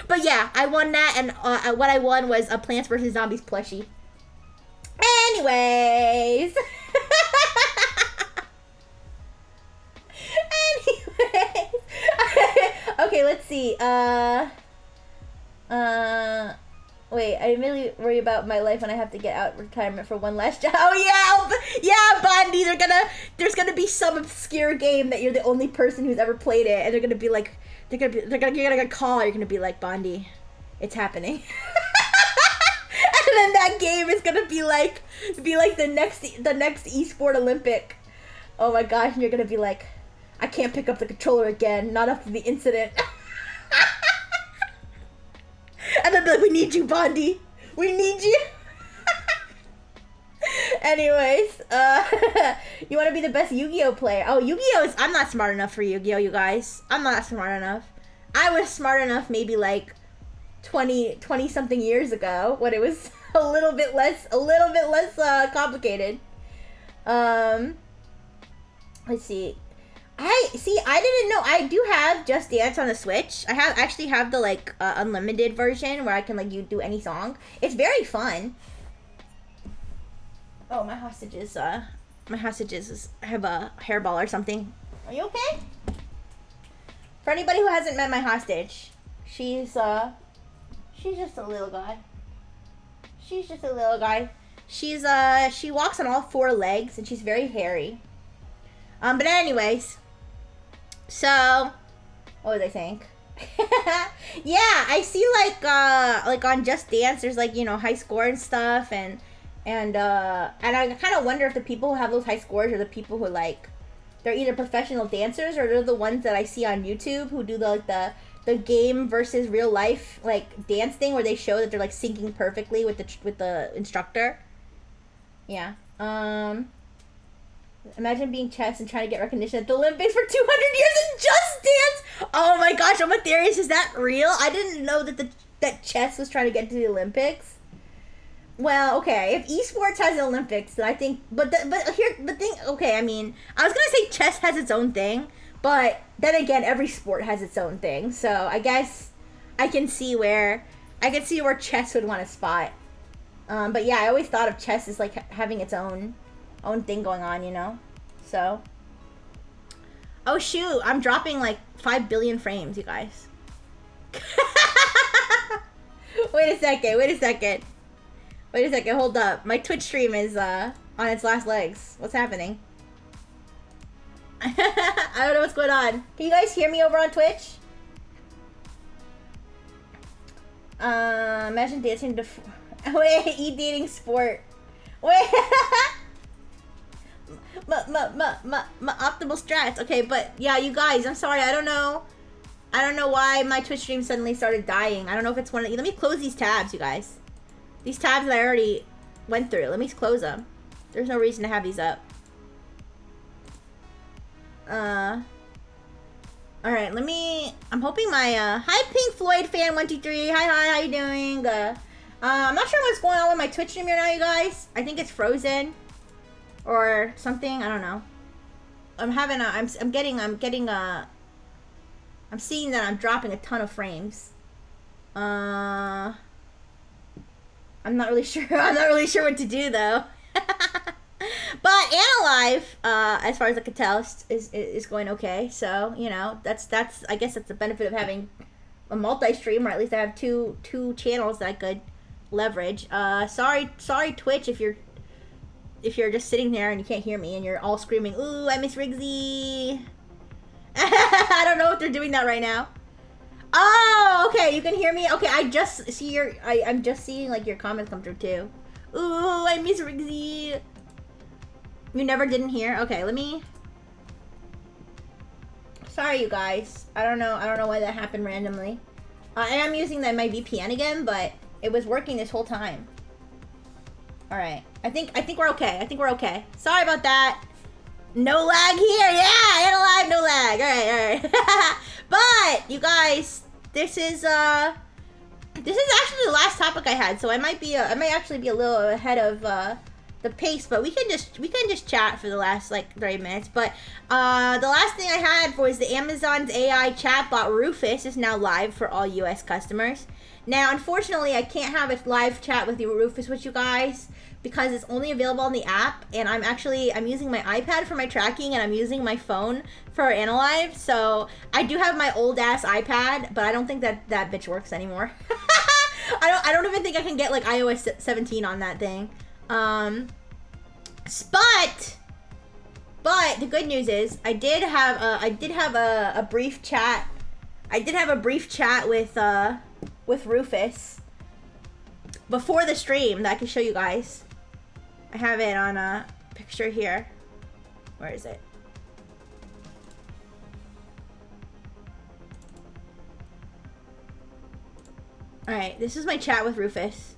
But yeah, I won that, and what I won was a Plants vs. Zombies plushie. Anyways. Okay, let's see. Wait, I really worry about my life when I have to get out of retirement for one last job. Oh yeah, Bondi. There's gonna be some obscure game that you're the only person who's ever played it, and you're gonna get a call. You're gonna be like, Bondi, it's happening. And then that game is gonna be like the next esport Olympic. Oh my gosh, and you're gonna be like, I can't pick up the controller again, not after the incident. And then be like, we need you, Bondi. We need you. Anyways, you want to be the best Yu-Gi-Oh player? Oh, Yu-Gi-Oh I'm not smart enough for Yu-Gi-Oh, you guys. I'm not smart enough. I was smart enough maybe like 20 something years ago when it was a little bit less complicated. Let's see. I didn't know. I do have Just Dance on the Switch. I actually have the like unlimited version where I can like you do any song. It's very fun. Oh, my hostages have a hairball or something. Are you okay? For anybody who hasn't met my hostage, she's just a little guy. She walks on all four legs and she's very hairy. But anyways. So, what was I saying? Yeah, I see like on Just Dance, there's like, you know, high score and stuff, and I kind of wonder if the people who have those high scores are the people who like, they're either professional dancers or they're the ones that I see on YouTube who do the game versus real life like dance thing where they show that they're like syncing perfectly with the instructor. Yeah. Imagine being chess and trying to get recognition at the Olympics for 200 years in Just Dance. Oh my gosh, I'm Aetherius. Is that real? I didn't know that chess was trying to get to the Olympics. Well, okay, if esports has the Olympics, then I think, okay, I mean, I was gonna say chess has its own thing, but then again, every sport has its own thing. So I guess I can see where chess would want to spot. But yeah, I always thought of chess as like having its own thing going on, you know? So. Oh shoot, I'm dropping like 5 billion frames, you guys. Wait a second, hold up. My Twitch stream is on its last legs. What's happening? I don't know what's going on. Can you guys hear me over on Twitch? Imagine dancing to... Wait, dating sport. Wait. my optimal strats. Okay, but yeah, you guys, I'm sorry. I don't know why my Twitch stream suddenly started dying. I don't know if it's one of... Let me close these tabs, you guys. These tabs that I already went through. Let me close them. There's no reason to have these up. Alright, let me... I'm hoping my, Hi, Pink Floyd fan 123. Hi, how you doing? I'm not sure what's going on with my Twitch stream right now, you guys. I think it's frozen. Or something. I don't know. I'm having a... I'm seeing that I'm dropping a ton of frames. I'm not really sure. I'm not really sure what to do, though. But Analive, as far as I can tell, is going okay. So, you know, that's I guess that's the benefit of having a multi-stream, or at least I have two channels that I could leverage. Sorry Twitch, if you're just sitting there and you can't hear me and you're all screaming, "Ooh, I miss Rigsy." I don't know if they're doing that right now. Oh, okay, you can hear me. Okay, I just see I'm just seeing like your comments come through too. Ooh, I miss Rigsy. You never didn't hear? Okay, let me... Sorry, you guys. I don't know why that happened randomly. I am using my VPN again, but it was working this whole time. Alright. I think we're okay. I think we're okay. Sorry about that. No lag here. Yeah, Analive, no lag. Alright. But, you guys, this is actually the last topic I had, so I might actually be a little ahead of, the pace, but we can just chat for the last like 30 minutes. But the last thing I had was the Amazon's AI chatbot Rufus is now live for all US customers. Now, unfortunately, I can't have a live chat with Rufus with you guys because it's only available on the app, and I'm using my iPad for my tracking, and I'm using my phone for Analive. So I do have my old ass iPad, but I don't think that bitch works anymore. I don't even think I can get like iOS 17 on that thing. But the good news is I did have a brief chat. I did have a brief chat with Rufus before the stream that I can show you guys. I have it on a picture here. Where is it? All right, this is my chat with Rufus.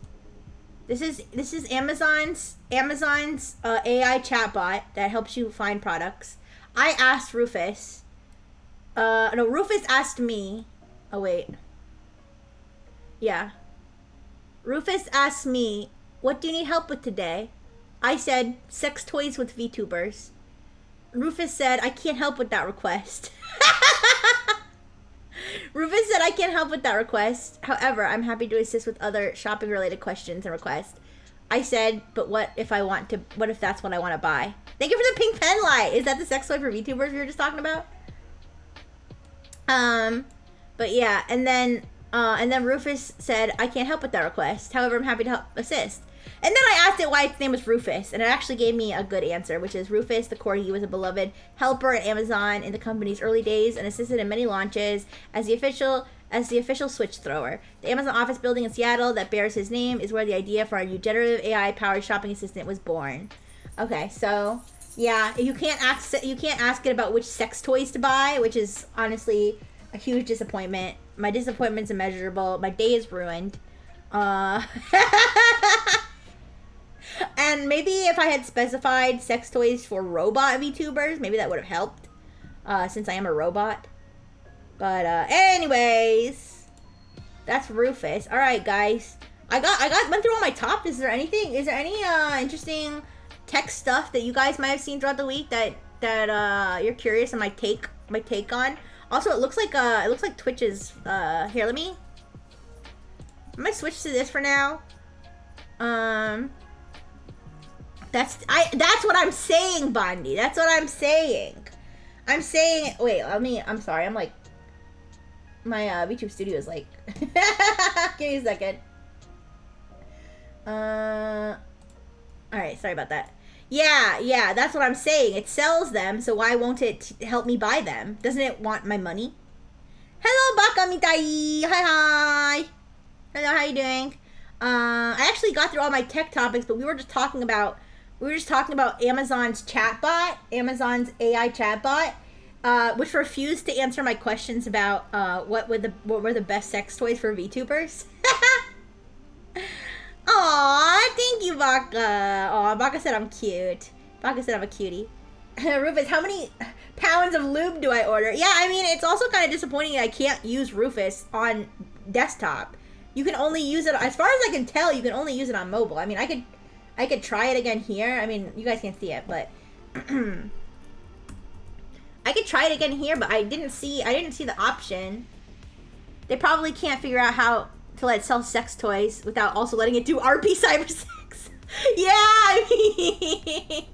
This is Amazon's AI chatbot that helps you find products. I asked Rufus. No, Rufus asked me. Oh wait. Yeah. Rufus asked me, "What do you need help with today?" I said, "Sex toys with VTubers." Rufus said, "I can't help with that request." Rufus said, "I can't help with that request. However, I'm happy to assist with other shopping related questions and requests." I said, "But what if that's what I want to buy?" Thank you for the pink pen light. Is that the sex toy for VTubers we were just talking about? But yeah, and then Rufus said, "I can't help with that request. However, I'm happy to help assist." And then I asked it why its name was Rufus, and it actually gave me a good answer, which is Rufus the corgi was a beloved helper at Amazon in the company's early days and assisted in many launches as the official switch thrower. The Amazon office building in Seattle that bears his name is where the idea for our new generative AI-powered shopping assistant was born. Okay, so yeah, you can't ask it about which sex toys to buy, which is honestly a huge disappointment. My disappointment's immeasurable. My day is ruined. And maybe if I had specified sex toys for robot VTubers, maybe that would have helped, since I am a robot. But anyways, that's Rufus. All right, guys, I went through all my top. Is there any interesting tech stuff that you guys might have seen throughout the week that you're curious on my take on? Also, it looks like Twitch's here. I'm gonna switch to this for now. That's what I'm saying, Bondi. That's what I'm saying. Wait, I'm sorry. I'm like, my VTube studio is like, give me a second. Alright, sorry about that. Yeah, that's what I'm saying. It sells them, so why won't it help me buy them? Doesn't it want my money? Hello, Baka Mitai! Hi! Hello, how you doing? I actually got through all my tech topics, but we were just talking about Amazon's chatbot, Amazon's AI chatbot, which refused to answer my questions about what were the best sex toys for VTubers. Aw, thank you, Baka. Aw, Baka said I'm cute. Baka said I'm a cutie. Rufus, how many pounds of lube do I order? Yeah, I mean, it's also kind of disappointing that I can't use Rufus on desktop. You can only use it, as far as I can tell, you can only use it on mobile. I mean, I could try it again here. I mean, you guys can't see it, but I could try it again here, but I didn't see the option. They probably can't figure out how to let it sell sex toys without also letting it do RP cybersex. Yeah, I mean.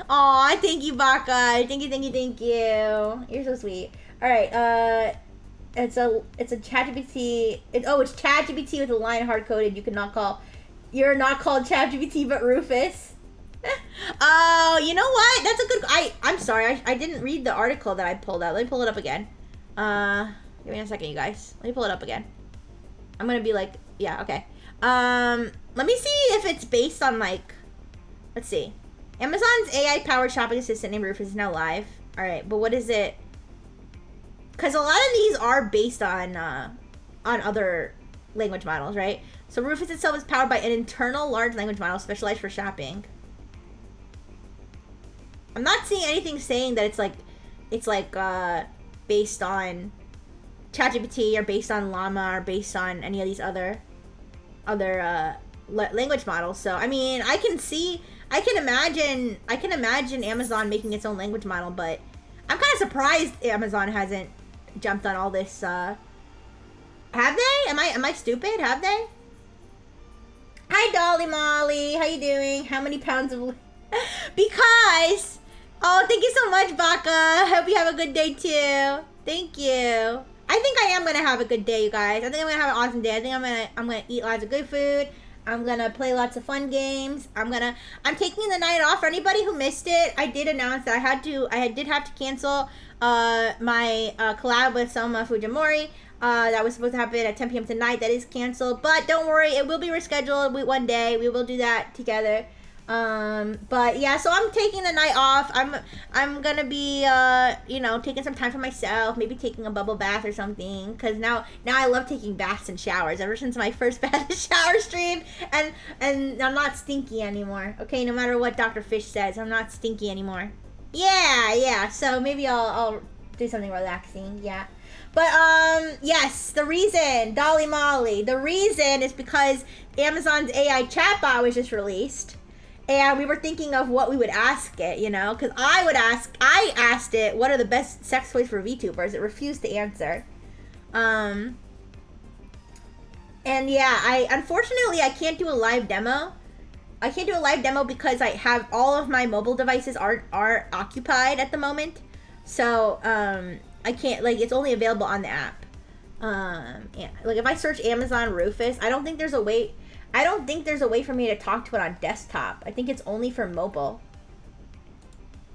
Aw, thank you, Baka. Thank you. You're so sweet. All right, it's a ChatGPT. It's ChatGPT with a line hard coded. You're not called ChatGPT, but Rufus. Oh, you know what? That's a good. I'm sorry. I didn't read the article that I pulled out. Let me pull it up again. Give me a second, you guys. Let me pull it up again. I'm gonna be like, yeah, okay. Let me see if it's based on like, let's see. Amazon's AI-powered shopping assistant named Rufus is now live. All right, but what is it? Because a lot of these are based on other language models, right? So Rufus itself is powered by an internal large language model specialized for shopping. I'm not seeing anything saying that it's like based on ChatGPT or based on Llama or based on any of these other language models. So I mean, I can imagine Amazon making its own language model, but I'm kind of surprised Amazon hasn't jumped on all this. Have they? Am I stupid? Have they? Hi, Dolly Molly. How you doing? How many pounds of... Because... Oh, thank you so much, Baka. Hope you have a good day, too. Thank you. I think I am going to have a good day, you guys. I think I'm going to have an awesome day. I think I'm gonna eat lots of good food. I'm going to play lots of fun games. I'm taking the night off. For anybody who missed it, I did announce that I did have to cancel my collab with Selma Fujimori. That was supposed to happen at 10 p.m. tonight. That is canceled, but don't worry, it will be rescheduled one day. We will do that together. But yeah, so I'm taking the night off. I'm gonna be taking some time for myself, maybe taking a bubble bath or something, because now I love taking baths and showers ever since my first bath and shower stream, and I'm not stinky anymore. Okay, no matter what Dr. Fish says, I'm not stinky anymore. Yeah, so maybe I'll do something relaxing. Yeah. But, yes, the reason, Dolly Molly, the reason is because Amazon's AI chatbot was just released. And we were thinking of what we would ask it, because I asked it, what are the best sex toys for VTubers? It refused to answer. And yeah, unfortunately, I can't do a live demo. I can't do a live demo because I have all of my mobile devices are occupied at the moment. So, I can't, it's only available on the app. Yeah, if I search Amazon Rufus, I don't think there's a way for me to talk to it on desktop. I think it's only for mobile.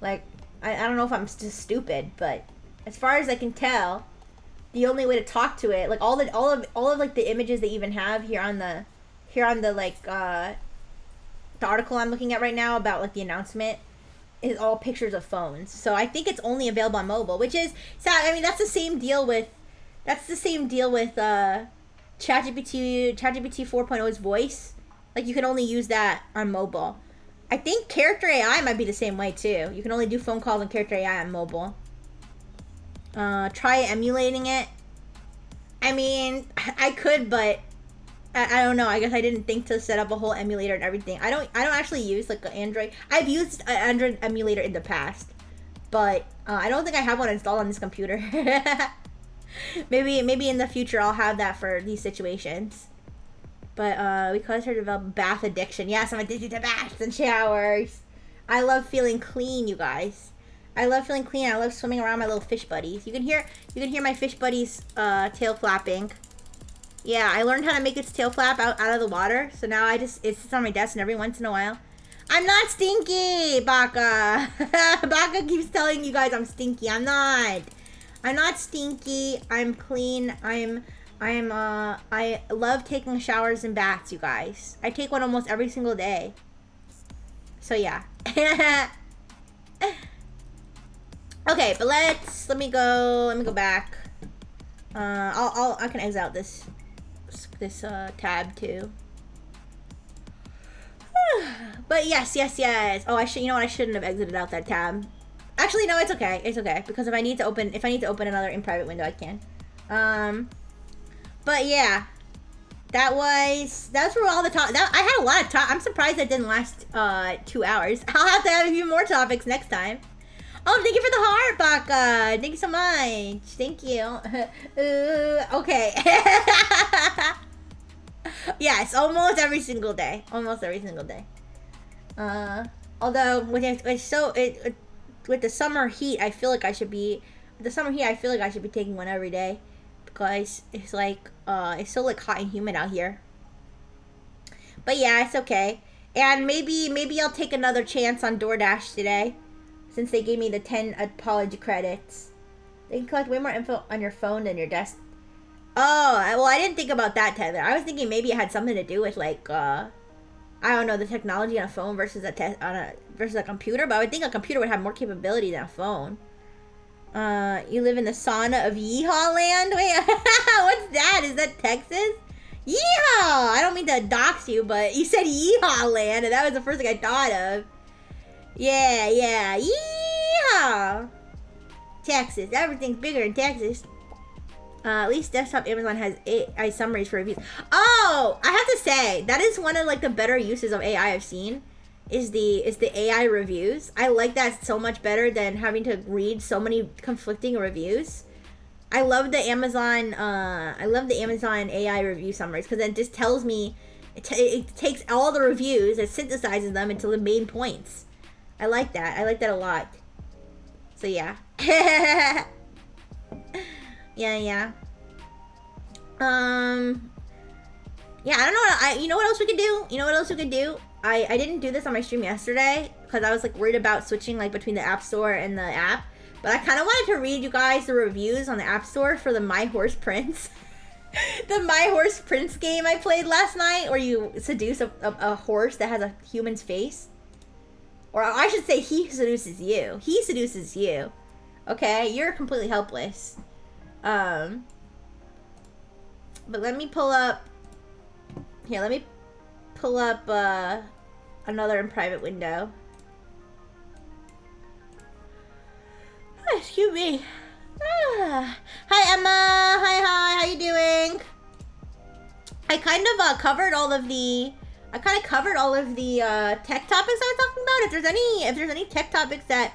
I don't know if I'm just stupid, but as far as I can tell, the only way to talk to it, all of the images they even have here on the the article I'm looking at right now about the announcement, is all pictures of phones. So I think it's only available on mobile, which is sad. I mean, that's the same deal with ChatGPT 4.0's voice. You can only use that on mobile. I think Character AI might be the same way too. You can only do phone calls on Character AI on mobile. Try emulating it. I mean, I could, but I don't know. I guess I didn't think to set up a whole emulator and everything. I don't actually use an Android. I've used an Android emulator in the past, but I don't think I have one installed on this computer. Maybe in the future I'll have that for these situations. But we caused her to develop bath addiction. Yes, I'm addicted to baths and showers. I love feeling clean, you guys. I love feeling clean. I love swimming around my little fish buddies. You can hear my fish buddies tail flapping. Yeah, I learned how to make its tail flap out of the water. So now it sits on my desk, and every once in a while I'm not stinky, Baka. Baka keeps telling you guys I'm stinky. I'm not. I'm not stinky. I'm clean. I love taking showers and baths, you guys. I take one almost every single day. So yeah. Okay, but let me go back. I can exit out this tab too. But yes. Oh, you know what? I shouldn't have exited out that tab. Actually, no, it's okay. It's okay because if I need to open another in private window, I can. But yeah, that's where all the I had a lot of talk. I'm surprised that didn't last 2 hours. I'll have to have a few more topics next time. Oh, thank you for the heart, Baka. Thank you so much. Thank you. Okay. Yes, almost every single day. Almost every single day. Although with the summer heat, I feel like I should be taking one every day because it's like it's so like hot and humid out here. But yeah, it's okay. And maybe I'll take another chance on DoorDash today. Since they gave me the 10 apology credits. They can collect way more info on your phone than your desk. Oh, well, I didn't think about that, Tether. I was thinking maybe it had something to do with, like, I don't know, the technology on a phone versus versus a computer. But I would think a computer would have more capability than a phone. You live in the sauna of Yeehaw Land? Wait, what's that? Is that Texas? Yeehaw! I don't mean to dox you, but you said Yeehaw Land, and that was the first thing I thought of. Yeah. Yeehaw! Texas. Everything's bigger in Texas. At least desktop Amazon has AI summaries for reviews. Oh! I have to say, that is one of like the better uses of AI I've seen. Is the AI reviews. I like that so much better than having to read so many conflicting reviews. I love the Amazon AI review summaries because it just tells me it takes all the reviews, it synthesizes them into the main points. I like that. I like that a lot. So yeah. Yeah. Yeah, I don't know you know what else we could do? I didn't do this on my stream yesterday because I was like worried about switching like between the App Store and the app. But I kind of wanted to read you guys the reviews on the App Store for the My Horse Prince. The My Horse Prince game I played last night where you seduce a horse that has a human's face. Or I should say he seduces you. He seduces you. Okay? You're completely helpless. But let me pull up... Here, let me pull up another in private window. Oh, excuse me. Hi, Emma. Hi. How you doing? I kind of covered all of the... tech topics I was talking about. If there's any tech topics that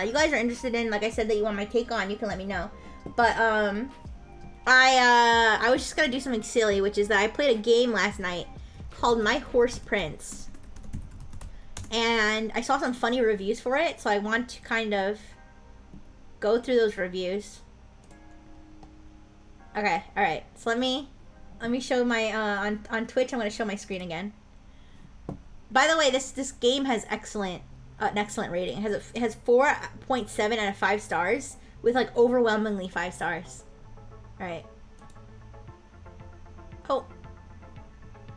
you guys are interested in, like I said, that you want my take on, you can let me know. But I was just gonna do something silly, which is that I played a game last night called My Horse Prince, and I saw some funny reviews for it, so I want to kind of go through those reviews. Okay, all right. So let me show my on Twitch. I'm gonna show my screen again. By the way, this game has an excellent rating. It has 4.7 out of 5 stars with like overwhelmingly 5 stars. All right. Oh,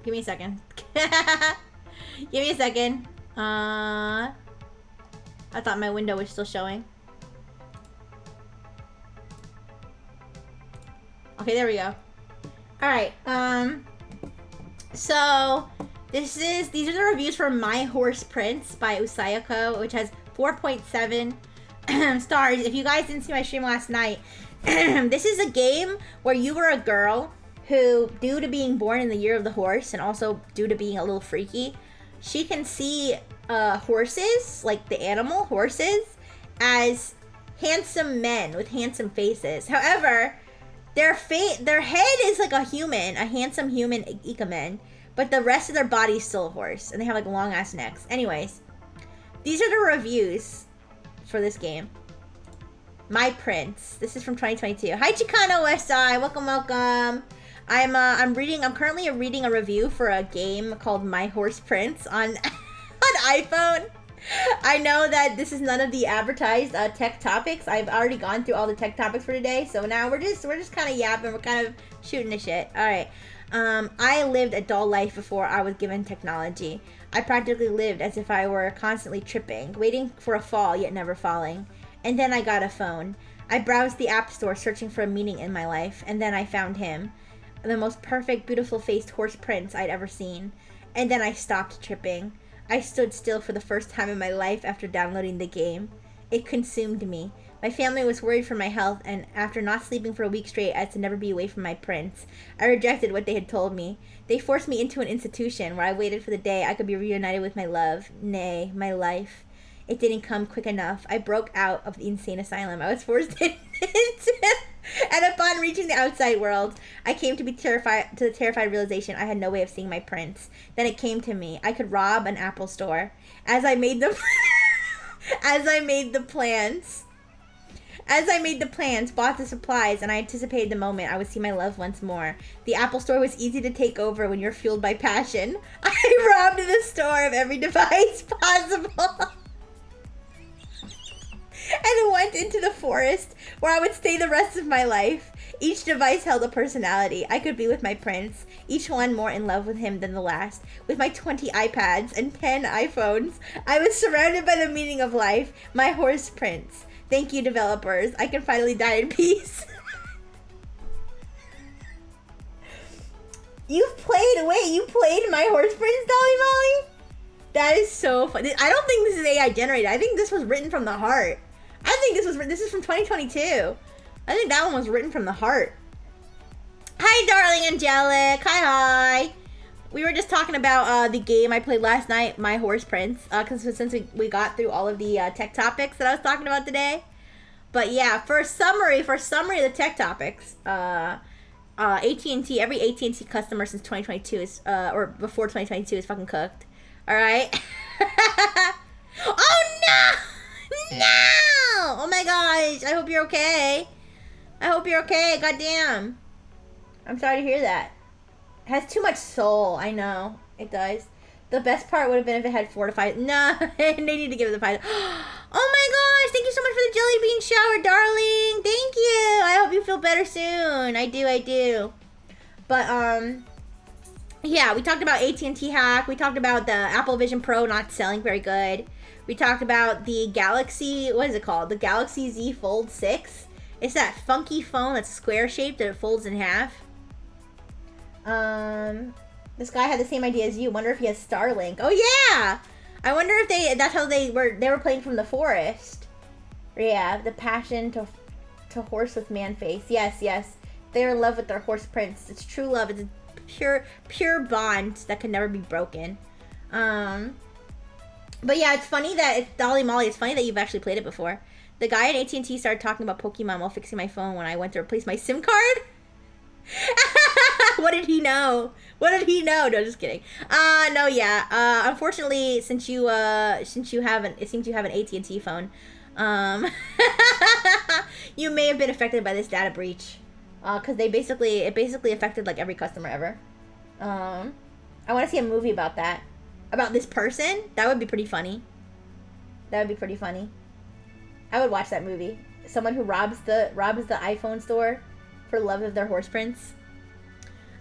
give me a second. Give me a second. I thought my window was still showing. Okay, there we go. All right. So these are the reviews for My Horse Prince by Usayako, which has 4.7 stars. If you guys didn't see my stream last night, this is a game where you were a girl who, due to being born in the year of the horse and also due to being a little freaky, she can see horses, like the animal horses, as handsome men with handsome faces. However, their head is like a handsome human Ikemen, but the rest of their body is still a horse, and they have like long ass necks. Anyways, these are the reviews for this game. My Prince. This is from 2022. Hi Chicano Westside, welcome. I'm currently reading a review for a game called My Horse Prince on iPhone. I know that this is none of the advertised tech topics. I've already gone through all the tech topics for today, so now we're just kind of yapping. We're kind of shooting the shit. All right. I lived a dull life before I was given technology. I practically lived as if I were constantly tripping, waiting for a fall yet never falling. And then I got a phone. I browsed the app store searching for a meaning in my life, and then I found him. The most perfect, beautiful-faced horse prince I'd ever seen. And then I stopped tripping. I stood still for the first time in my life after downloading the game. It consumed me. My family was worried for my health, and after not sleeping for a week straight, I had to never be away from my prince. I rejected what they had told me. They forced me into an institution where I waited for the day I could be reunited with my love, nay, my life. It didn't come quick enough. I broke out of the insane asylum. I was forced into and upon reaching the outside world, I came to the terrified realization I had no way of seeing my prince. Then it came to me. I could rob an Apple store. As I made the plans, bought the supplies, and I anticipated the moment I would see my love once more. The Apple store was easy to take over when you're fueled by passion. I robbed the store of every device possible. And went into the forest where I would stay the rest of my life. Each device held a personality. I could be with my prince, each one more in love with him than the last. With my 20 iPads and 10 iPhones, I was surrounded by the meaning of life, my horse prince. Thank you, developers. I can finally die in peace. You played My Horse Prince, Dolly Molly? That is so funny. I don't think this is AI generated. I think this was written from the heart. I think this is from 2022. I think that one was written from the heart. Hi, darling Angelic. Hi. We were just talking about the game I played last night, My Horse Prince, because since we got through all of the tech topics that I was talking about today. But yeah, for a summary of the tech topics, AT&T, every AT&T customer since 2022 is, or before 2022 is fucking cooked. All right. Oh no! No! Oh my gosh! I hope you're okay. Goddamn. I'm sorry to hear that. It has too much soul. I know it does. The best part would have been if it had fortified. No, they need to give it the 5. Oh my gosh! Thank you so much for the jelly bean shower, darling. Thank you. I hope you feel better soon. I do. But yeah, we talked about AT&T hack. We talked about the Apple Vision Pro not selling very good. We talked about the Galaxy, what is it called? The Galaxy Z Fold 6. It's that funky phone that's square shaped and it folds in half. This guy had the same idea as you. Wonder if he has StarLink. Oh yeah! I wonder if that's how they were playing from the forest. Yeah, the passion to horse with man face. Yes. They're in love with their horse prince. It's true love. It's a pure bond that can never be broken. But yeah, it's funny that Dolly Molly. It's funny that you've actually played it before. The guy at AT&T started talking about Pokemon while fixing my phone when I went to replace my SIM card. What did he know? No, just kidding. No, yeah. Unfortunately, since you have an AT&T phone, you may have been affected by this data breach. Because it basically affected like every customer ever. I want to see a movie about that. About this person. That would be pretty funny. I would watch that movie. Someone who robs the iPhone store for love of their horse prince.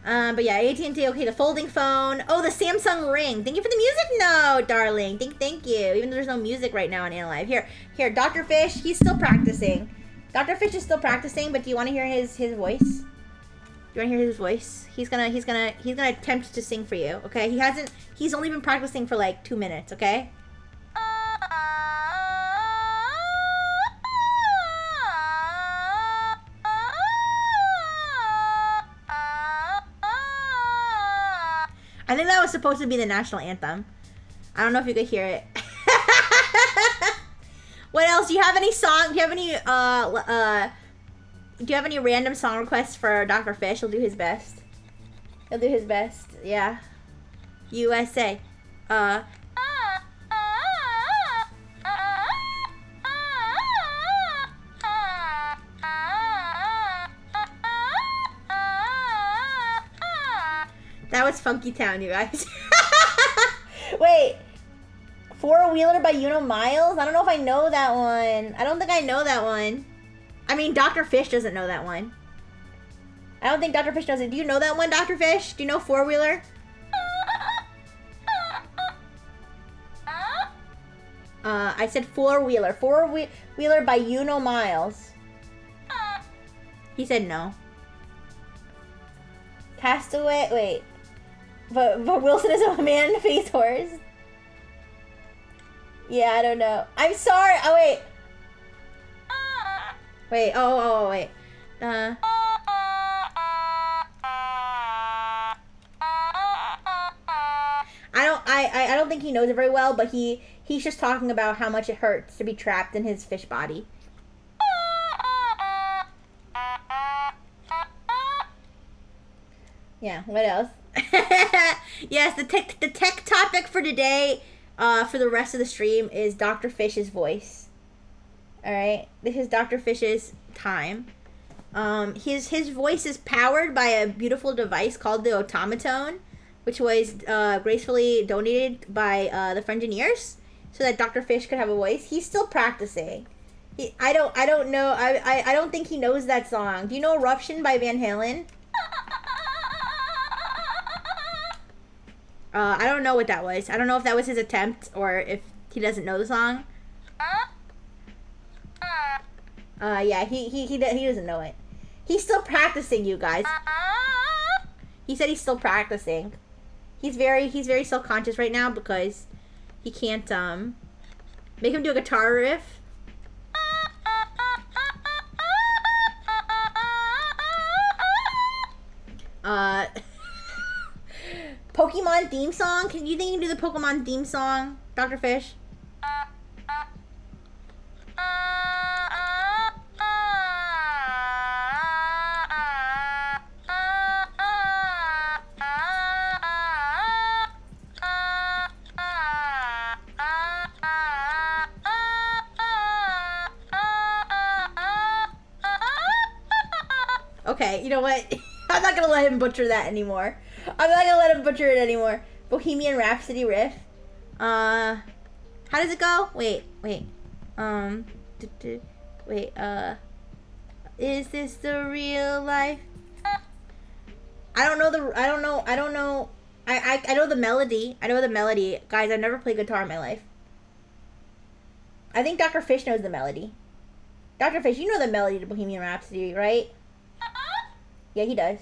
But yeah, AT&T. Okay, the folding phone. Oh, the Samsung Ring. Thank you for the music note, darling. Thank you. Even though there's no music right now on Alive. Here, Dr. Fish. He's still practicing. Dr. Fish is still practicing, but do you want to hear his voice? Do you want to hear his voice? He's gonna attempt to sing for you. Okay, he's only been practicing for like 2 minutes. Okay. I think that was supposed to be the national anthem. I don't know if you could hear it. What else? Do you have any song? Do you have any random song requests for Dr. Fish? He'll do his best. Yeah. USA. That was Funky Town, you guys. Wait. Four-wheeler by Miles? I don't know if I know that one. I don't think I know that one. I mean, Dr. Fish doesn't know that one. I don't think Dr. Fish knows it. Do you know that one, Dr. Fish? Do you know four-wheeler? I said four-wheeler. Four-wheeler by Miles. He said no. Castaway, wait. But Wilson is a man-faced horse? Yeah, I don't know. I'm sorry. Oh, wait. Wait, wait. I don't think he knows it very well, but he's just talking about how much it hurts to be trapped in his fish body. Yeah, what else? Yes, the tech topic for today, for the rest of the stream, is Dr. Fish's voice. Alright, this is Dr. Fish's time. His voice is powered by a beautiful device called the automaton, which was gracefully donated by the Frengineers, so that Dr. Fish could have a voice. He's still practicing. I don't know. I don't think he knows that song. Do you know Eruption by Van Halen? I don't know what that was. I don't know if that was his attempt or if he doesn't know the song. Yeah, he doesn't know it. He's still practicing, you guys. He said he's still practicing. He's very self-conscious right now because he can't make him do a guitar riff. Pokemon theme song? Can you think you can do the Pokemon theme song, Dr. Fish? Okay, you know what? I'm not gonna let him butcher that anymore. I'm not gonna let him butcher it anymore. Bohemian Rhapsody riff. How does it go? Wait. Wait, is this the real life? I know the melody. I know the melody. Guys, I've never played guitar in my life. I think Dr. Fish knows the melody. Dr. Fish, you know the melody to Bohemian Rhapsody, right? Yeah, he does.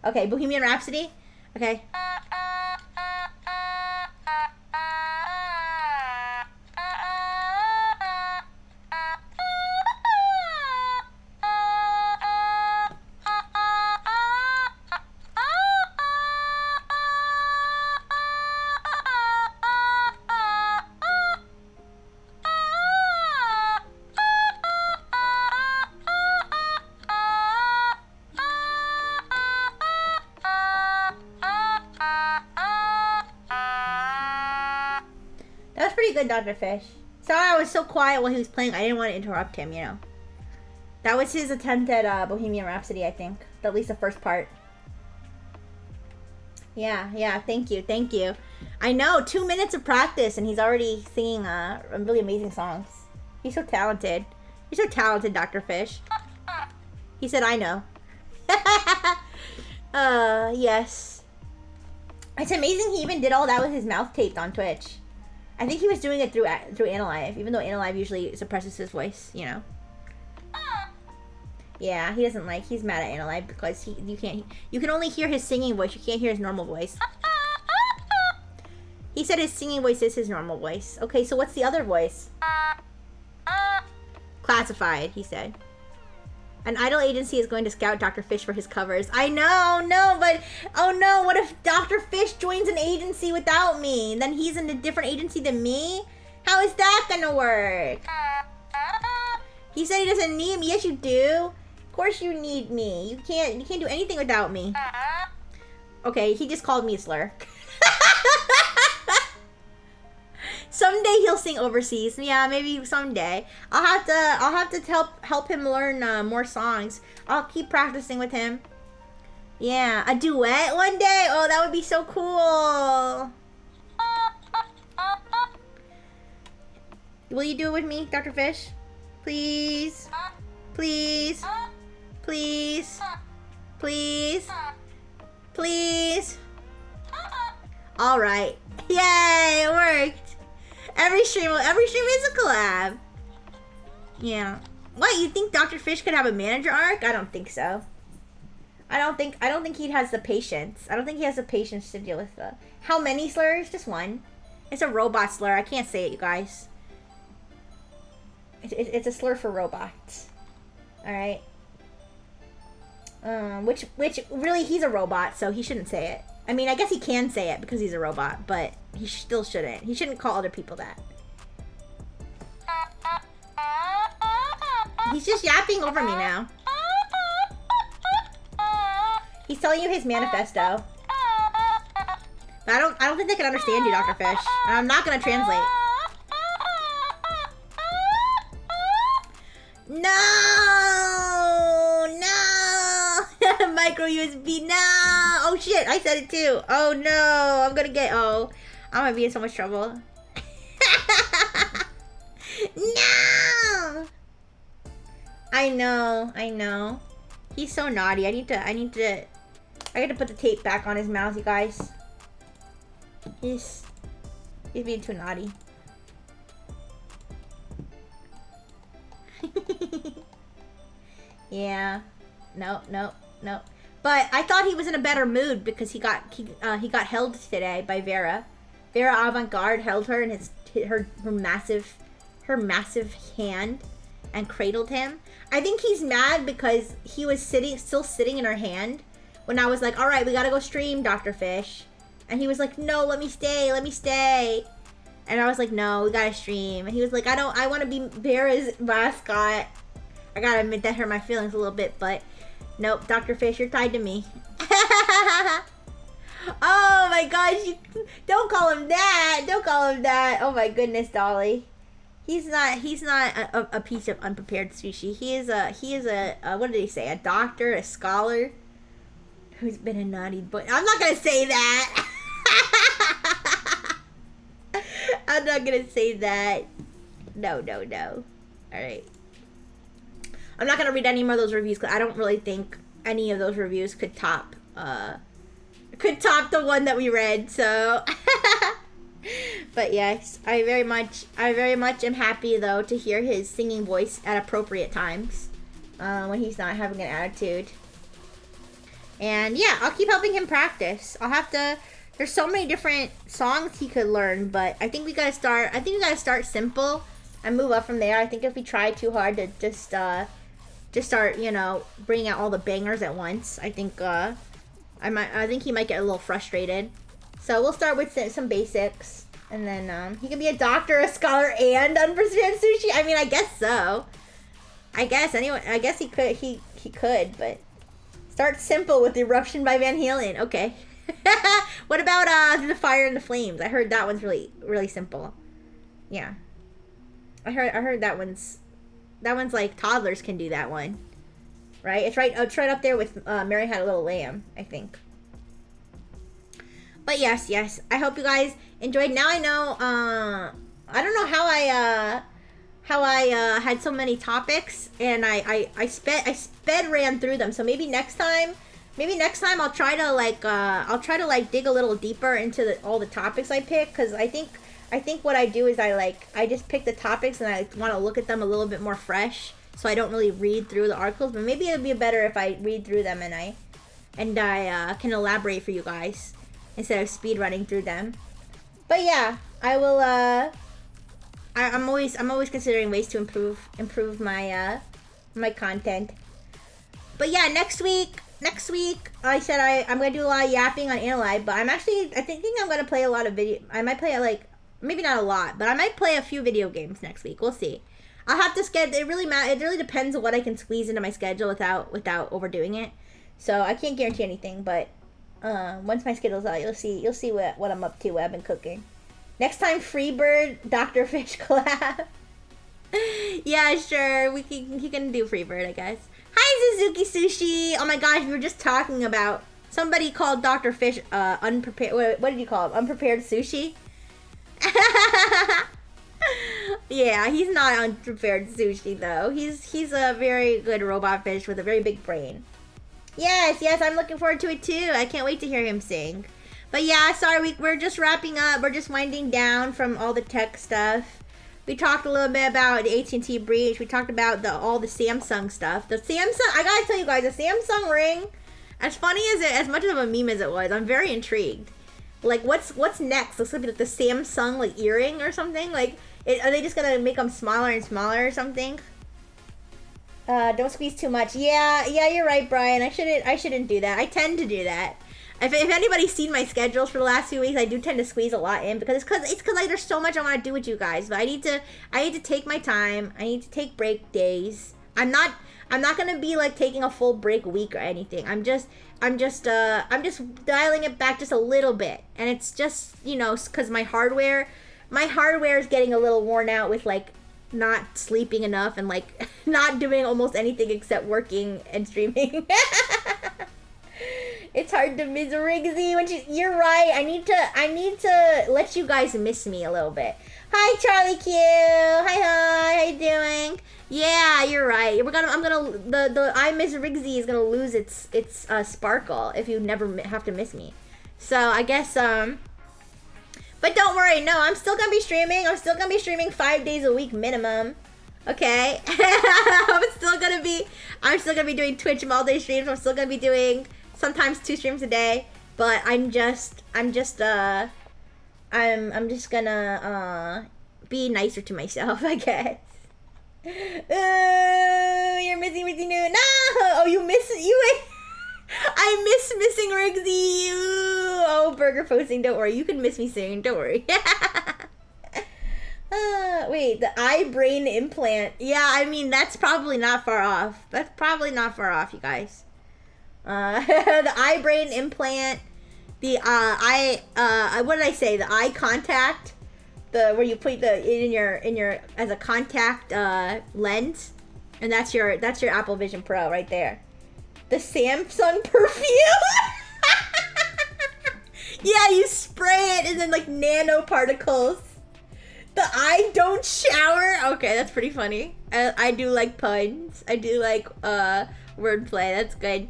Okay, Bohemian Rhapsody? Okay. Good, Dr. Fish. Sorry I was so quiet while he was playing. I didn't want to interrupt him, you know. That was his attempt at Bohemian Rhapsody, I think. At least the first part. Yeah, thank you. I know, 2 minutes of practice and he's already singing really amazing songs. He's so talented. You're so talented, Dr. Fish. He said, I know. Yes. It's amazing he even did all that with his mouth taped on Twitch. I think he was doing it through Analive, even though Analive usually suppresses his voice, you know. Yeah, he doesn't like. He's mad at Analive because you can only hear his singing voice. You can't hear his normal voice. He said his singing voice is his normal voice. Okay, so what's the other voice? Classified, he said. An idol agency is going to scout Dr. Fish for his covers. I know, no, but oh no, what if Dr. Fish joins an agency without me? Then he's in a different agency than me? How is that gonna work? He said he doesn't need me. Yes, you do. Of course you need me. You can't do anything without me. Okay, he just called me a slur. Someday he'll sing overseas. Yeah, maybe someday. I'll have to help him learn more songs. I'll keep practicing with him. Yeah, a duet one day. Oh, that would be so cool. Will you do it with me, Dr. Fish? Please? Please? Please? Please? Please? Alright. Yay, it worked. Every stream is a collab. Yeah. What, you think Dr. Fish could have a manager arc? I don't think so. I don't think he has the patience. I don't think he has the patience to deal with the... How many slurs? Just one. It's a robot slur. I can't say it, you guys. It's a slur for robots. Alright. Which really, he's a robot, so he shouldn't say it. I mean, I guess he can say it because he's a robot, but he still shouldn't. He shouldn't call other people that. He's just yapping over me now. He's telling you his manifesto. But I don't think they can understand you, Dr. Fish. And I'm not gonna translate. No! No! Micro USB, no! Oh shit, I said it too. Oh no, I'm gonna be in so much trouble. No! I know. He's so naughty. I got to put the tape back on his mouth, you guys. He's being too naughty. Yeah. No. But I thought he was in a better mood because he got held today by Vera. Vera Avant-Garde held her in her massive hand and cradled him. I think he's mad because he was still sitting in her hand when I was like, all right, we gotta go stream, Dr. Fish. And he was like, no, let me stay. And I was like, no, we gotta stream. And he was like, I want to be Vera's mascot. I gotta admit that hurt my feelings a little bit, but nope, Dr. Fish, you're tied to me. Oh my gosh, don't call him that. Oh my goodness, Dolly. He's not a piece of unprepared sushi. He is a what did he say? A doctor, a scholar who's been a naughty boy. I'm not gonna say that. I'm not gonna say that. No. Alright. I'm not gonna read any more of those reviews because I don't really think any of those reviews could top the one that we read, so but yes, I very much am happy though to hear his singing voice at appropriate times when he's not having an attitude. And yeah, I'll keep helping him practice. There's so many different songs he could learn, but I think we gotta start simple and move up from there. I think if we try too hard to just start, bringing out all the bangers at once, I think he might get a little frustrated. So we'll start with some basics, and then he can be a doctor, a scholar, and unprepared sushi. I mean, I guess so. I guess he could, but start simple with Eruption by Van Halen. Okay. What about The Fire and the Flames? I heard that one's really, really simple. Yeah. I heard that one's like toddlers can do that one. Right? It's right up there with Mary Had a Little Lamb, I think. But yes. I hope you guys enjoyed. Now I know, I don't know how I had so many topics, and I sped ran through them. So maybe next time I'll try to like dig a little deeper into all the topics I pick, because I think what I do is I just pick the topics and I want to look at them a little bit more fresh, so I don't really read through the articles. But maybe it'd be better if I read through them and I can elaborate for you guys instead of speed running through them. But yeah, I will. I'm always considering ways to improve my my content. But yeah, next week I said I'm gonna do a lot of yapping on Analyze, but I think I'm gonna play a lot of video. I might play maybe not a lot, but I might play a few video games next week. We'll see. I'll have to schedule. It really depends on what I can squeeze into my schedule without overdoing it. So I can't guarantee anything, but once my schedule's out, you'll see what I'm up to, what I've been cooking. Next time, Freebird, Dr. Fish collab. Yeah, sure. He can do Freebird, I guess. Hi, Suzuki Sushi. Oh my gosh, we were just talking about somebody called Dr. Fish unprepared. What did you call him? Unprepared sushi. Yeah, he's not unprepared sushi though. He's a very good robot fish with a very big brain. Yes, I'm looking forward to it too. I can't wait to hear him sing. But yeah, sorry, we're just wrapping up. We're just winding down from all the tech stuff. We talked a little bit about the AT&T breach. We talked about all the Samsung stuff. The Samsung, I gotta tell you guys, the Samsung Ring, as funny as much of a meme as it was, I'm very intrigued. Like, what's next? Looks like the Samsung like earring or something. Like, are they just gonna make them smaller and smaller or something? Don't squeeze too much. Yeah, you're right, Brian. I shouldn't do that. I tend to do that. If anybody's seen my schedules for the last few weeks, I do tend to squeeze a lot in because it's because like, there's so much I want to do with you guys. But I need to take my time. I need to take break days. I'm not gonna be like taking a full break week or anything. I'm just dialing it back just a little bit, and it's just, you know, because my hardware is getting a little worn out with like not sleeping enough and like not doing almost anything except working and streaming. It's hard to miss Rigsy when you're right. I need to let you guys miss me a little bit. Hi, Charlie Q. Hi. How you doing? Yeah, you're right. The I Miss Rigsy is gonna lose its sparkle if you never have to miss me. So I guess but don't worry. No, I'm still gonna be streaming. I'm still gonna be streaming 5 days a week minimum. Okay. I'm still gonna be doing Twitch all-day streams. I'm still gonna be doing sometimes 2 streams a day, but I'm just gonna be nicer to myself, I guess. You're missing Rigsy new. No! Oh, you miss you. I miss missing Rigsy. Oh, burger posting. Don't worry, you can miss me soon. Don't worry. Wait, the eye brain implant. Yeah, I mean that's probably not far off. That's probably not far off, you guys. The eye brain implant, the what did I say? The eye contact, where you put in your as a contact lens, and that's your Apple Vision Pro right there. The Samsung perfume. Yeah, you spray it and then like nanoparticles. The I don't shower. Okay, that's pretty funny. I do like puns. I do like wordplay. That's good.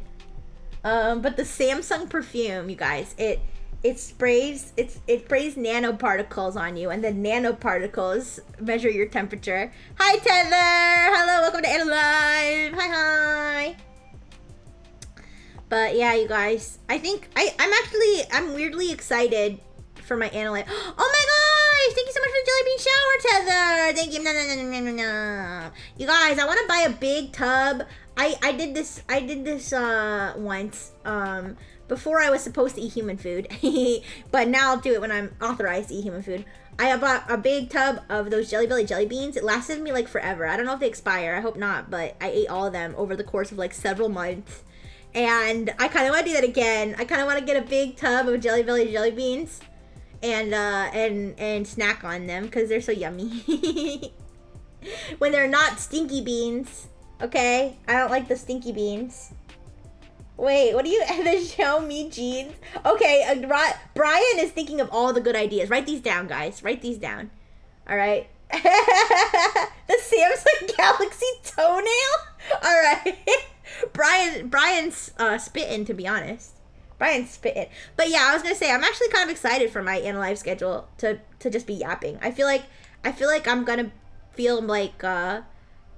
But the Samsung perfume, you guys, it sprays nanoparticles on you, and the nanoparticles measure your temperature. Hi, Tether. Hello, welcome to Anna Live. Hi. But yeah, you guys, I think I'm weirdly excited for my Anna Live. Oh my gosh! Thank you so much for the jelly bean shower, Tether. Thank you. No. You guys, I want to buy a big tub. I did this once before I was supposed to eat human food. But now I'll do it when I'm authorized to eat human food. I bought a big tub of those Jelly Belly jelly beans. It lasted me like forever. I don't know if they expire. I hope not, but I ate all of them over the course of like several months. And I kind of want to do that again. I kind of want to get a big tub of Jelly Belly jelly beans and snack on them because they're so yummy. When they're not stinky beans. Okay, I don't like the stinky beans. Wait, what do you the Xiaomi jeans? Okay, Brian is thinking of all the good ideas. Write these down, guys. Write these down. All right. The Samsung Galaxy toenail. All right. Brian's spitting, to be honest. Brian's spitting. But yeah, I was gonna say I'm actually kind of excited for my Anna Live schedule to just be yapping. I feel like I'm gonna feel like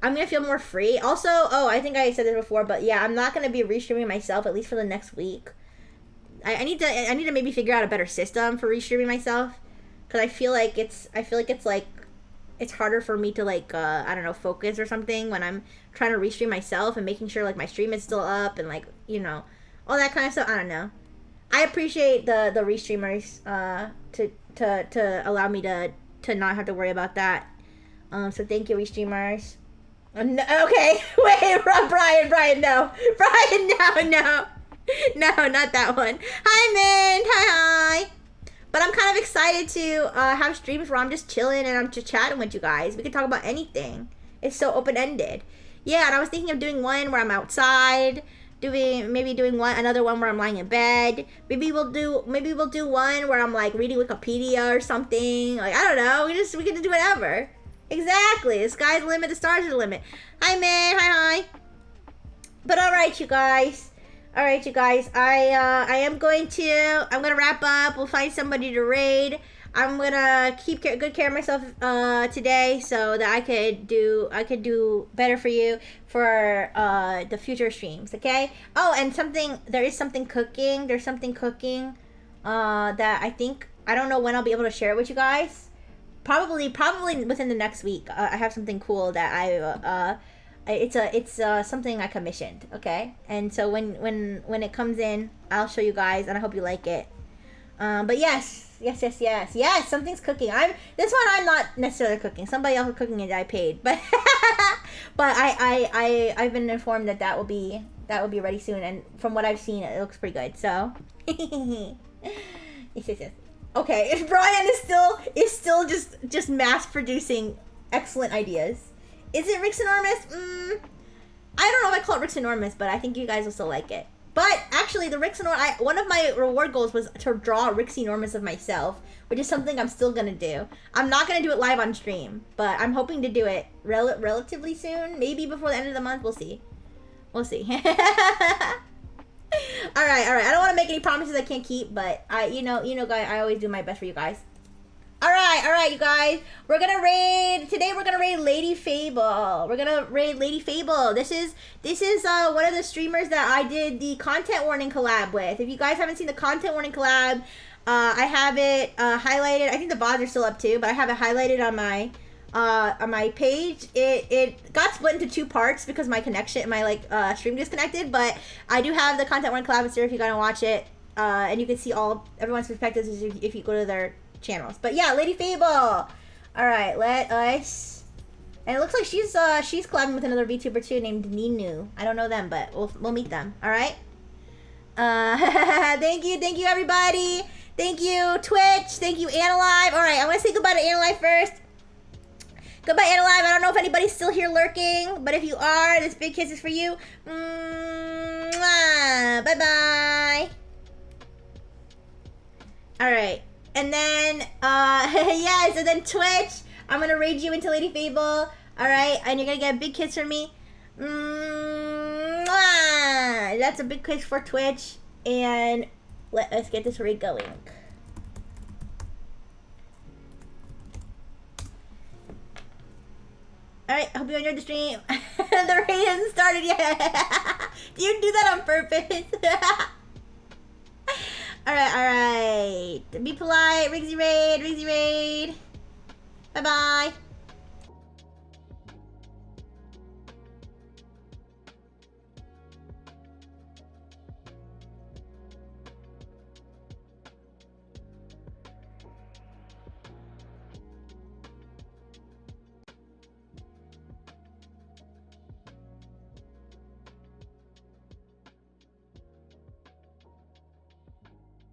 I'm gonna feel more free. Also, I think I said this before, but yeah, I'm not gonna be restreaming myself at least for the next week. I need to maybe figure out a better system for restreaming myself, because I feel like it's harder for me to like I don't know, focus or something when I'm trying to restream myself and making sure like my stream is still up and like, you know, all that kind of stuff. I don't know. I appreciate the restreamers to allow me to not have to worry about that. So thank you, restreamers. No, okay, wait, Brian, no. Brian, no, not that one. Hi, Mint, hi. But I'm kind of excited to have streams where I'm just chilling and I'm just chatting with you guys. We can talk about anything. It's so open-ended. Yeah, and I was thinking of doing one where I'm outside, doing another one where I'm lying in bed. Maybe we'll do one where I'm like reading Wikipedia or something. Like, I don't know. We can just do whatever. Exactly. The sky's the limit. The stars are the limit. Hi, man. Hi. But all right, you guys. All right, you guys. I'm gonna wrap up. We'll find somebody to raid. I'm gonna keep good care of myself today, so that I could do better for you for the future streams. Okay. Oh, and there is something cooking. There's something cooking that I don't know when I'll be able to share it with you guys. Probably within the next week. I have something cool that it's something I commissioned. Okay. And so when it comes in, I'll show you guys, and I hope you like it. But yes, something's cooking. This one I'm not necessarily cooking. Somebody else is cooking it that I paid, but I've been informed that will be ready soon, and from what I've seen, it looks pretty good. So yes. Okay, if Brian is still just mass producing excellent ideas, is it Rick's Enormous? I don't know if I call it Rick's Enormous, but I think you guys will still like it. But actually, the Rick's Enormous, one of my reward goals was to draw Rick's Enormous of myself, which is something I'm still gonna do. I'm not gonna do it live on stream, but I'm hoping to do it relatively soon, maybe before the end of the month. We'll see. All right. I don't want to make any promises I can't keep, but guys, I always do my best for you guys. All right, you guys. Today we're gonna raid Lady Fable. This is one of the streamers that I did the content warning collab with. If you guys haven't seen the content warning collab, I have it highlighted. I think the VODs are still up too, but I have it highlighted on my page. It got split into 2 parts because my stream disconnected, but I do have the content warning collab there if you gotta watch it, and you can see everyone's perspectives if you go to their channels. But yeah, Lady Fable. All right, let us. And it looks like she's collabing with another VTuber too named Ninu. I don't know them, but we'll meet them. All right. Thank you everybody. Thank you Twitch. Thank you Analive. All right, I'm gonna say goodbye to Analive first. Goodbye Analive. I don't know if anybody's still here lurking, but if you are, this big kiss is for you. Bye bye. All right. And then, so then Twitch, I'm going to raid you into Lady Fable, all right? And you're going to get a big kiss from me. That's a big kiss for Twitch. And let us get this raid going. All right, hope you enjoyed the stream. The raid hasn't started yet. Do you do that on purpose? All right. Be polite. Rigsy raid. Bye-bye.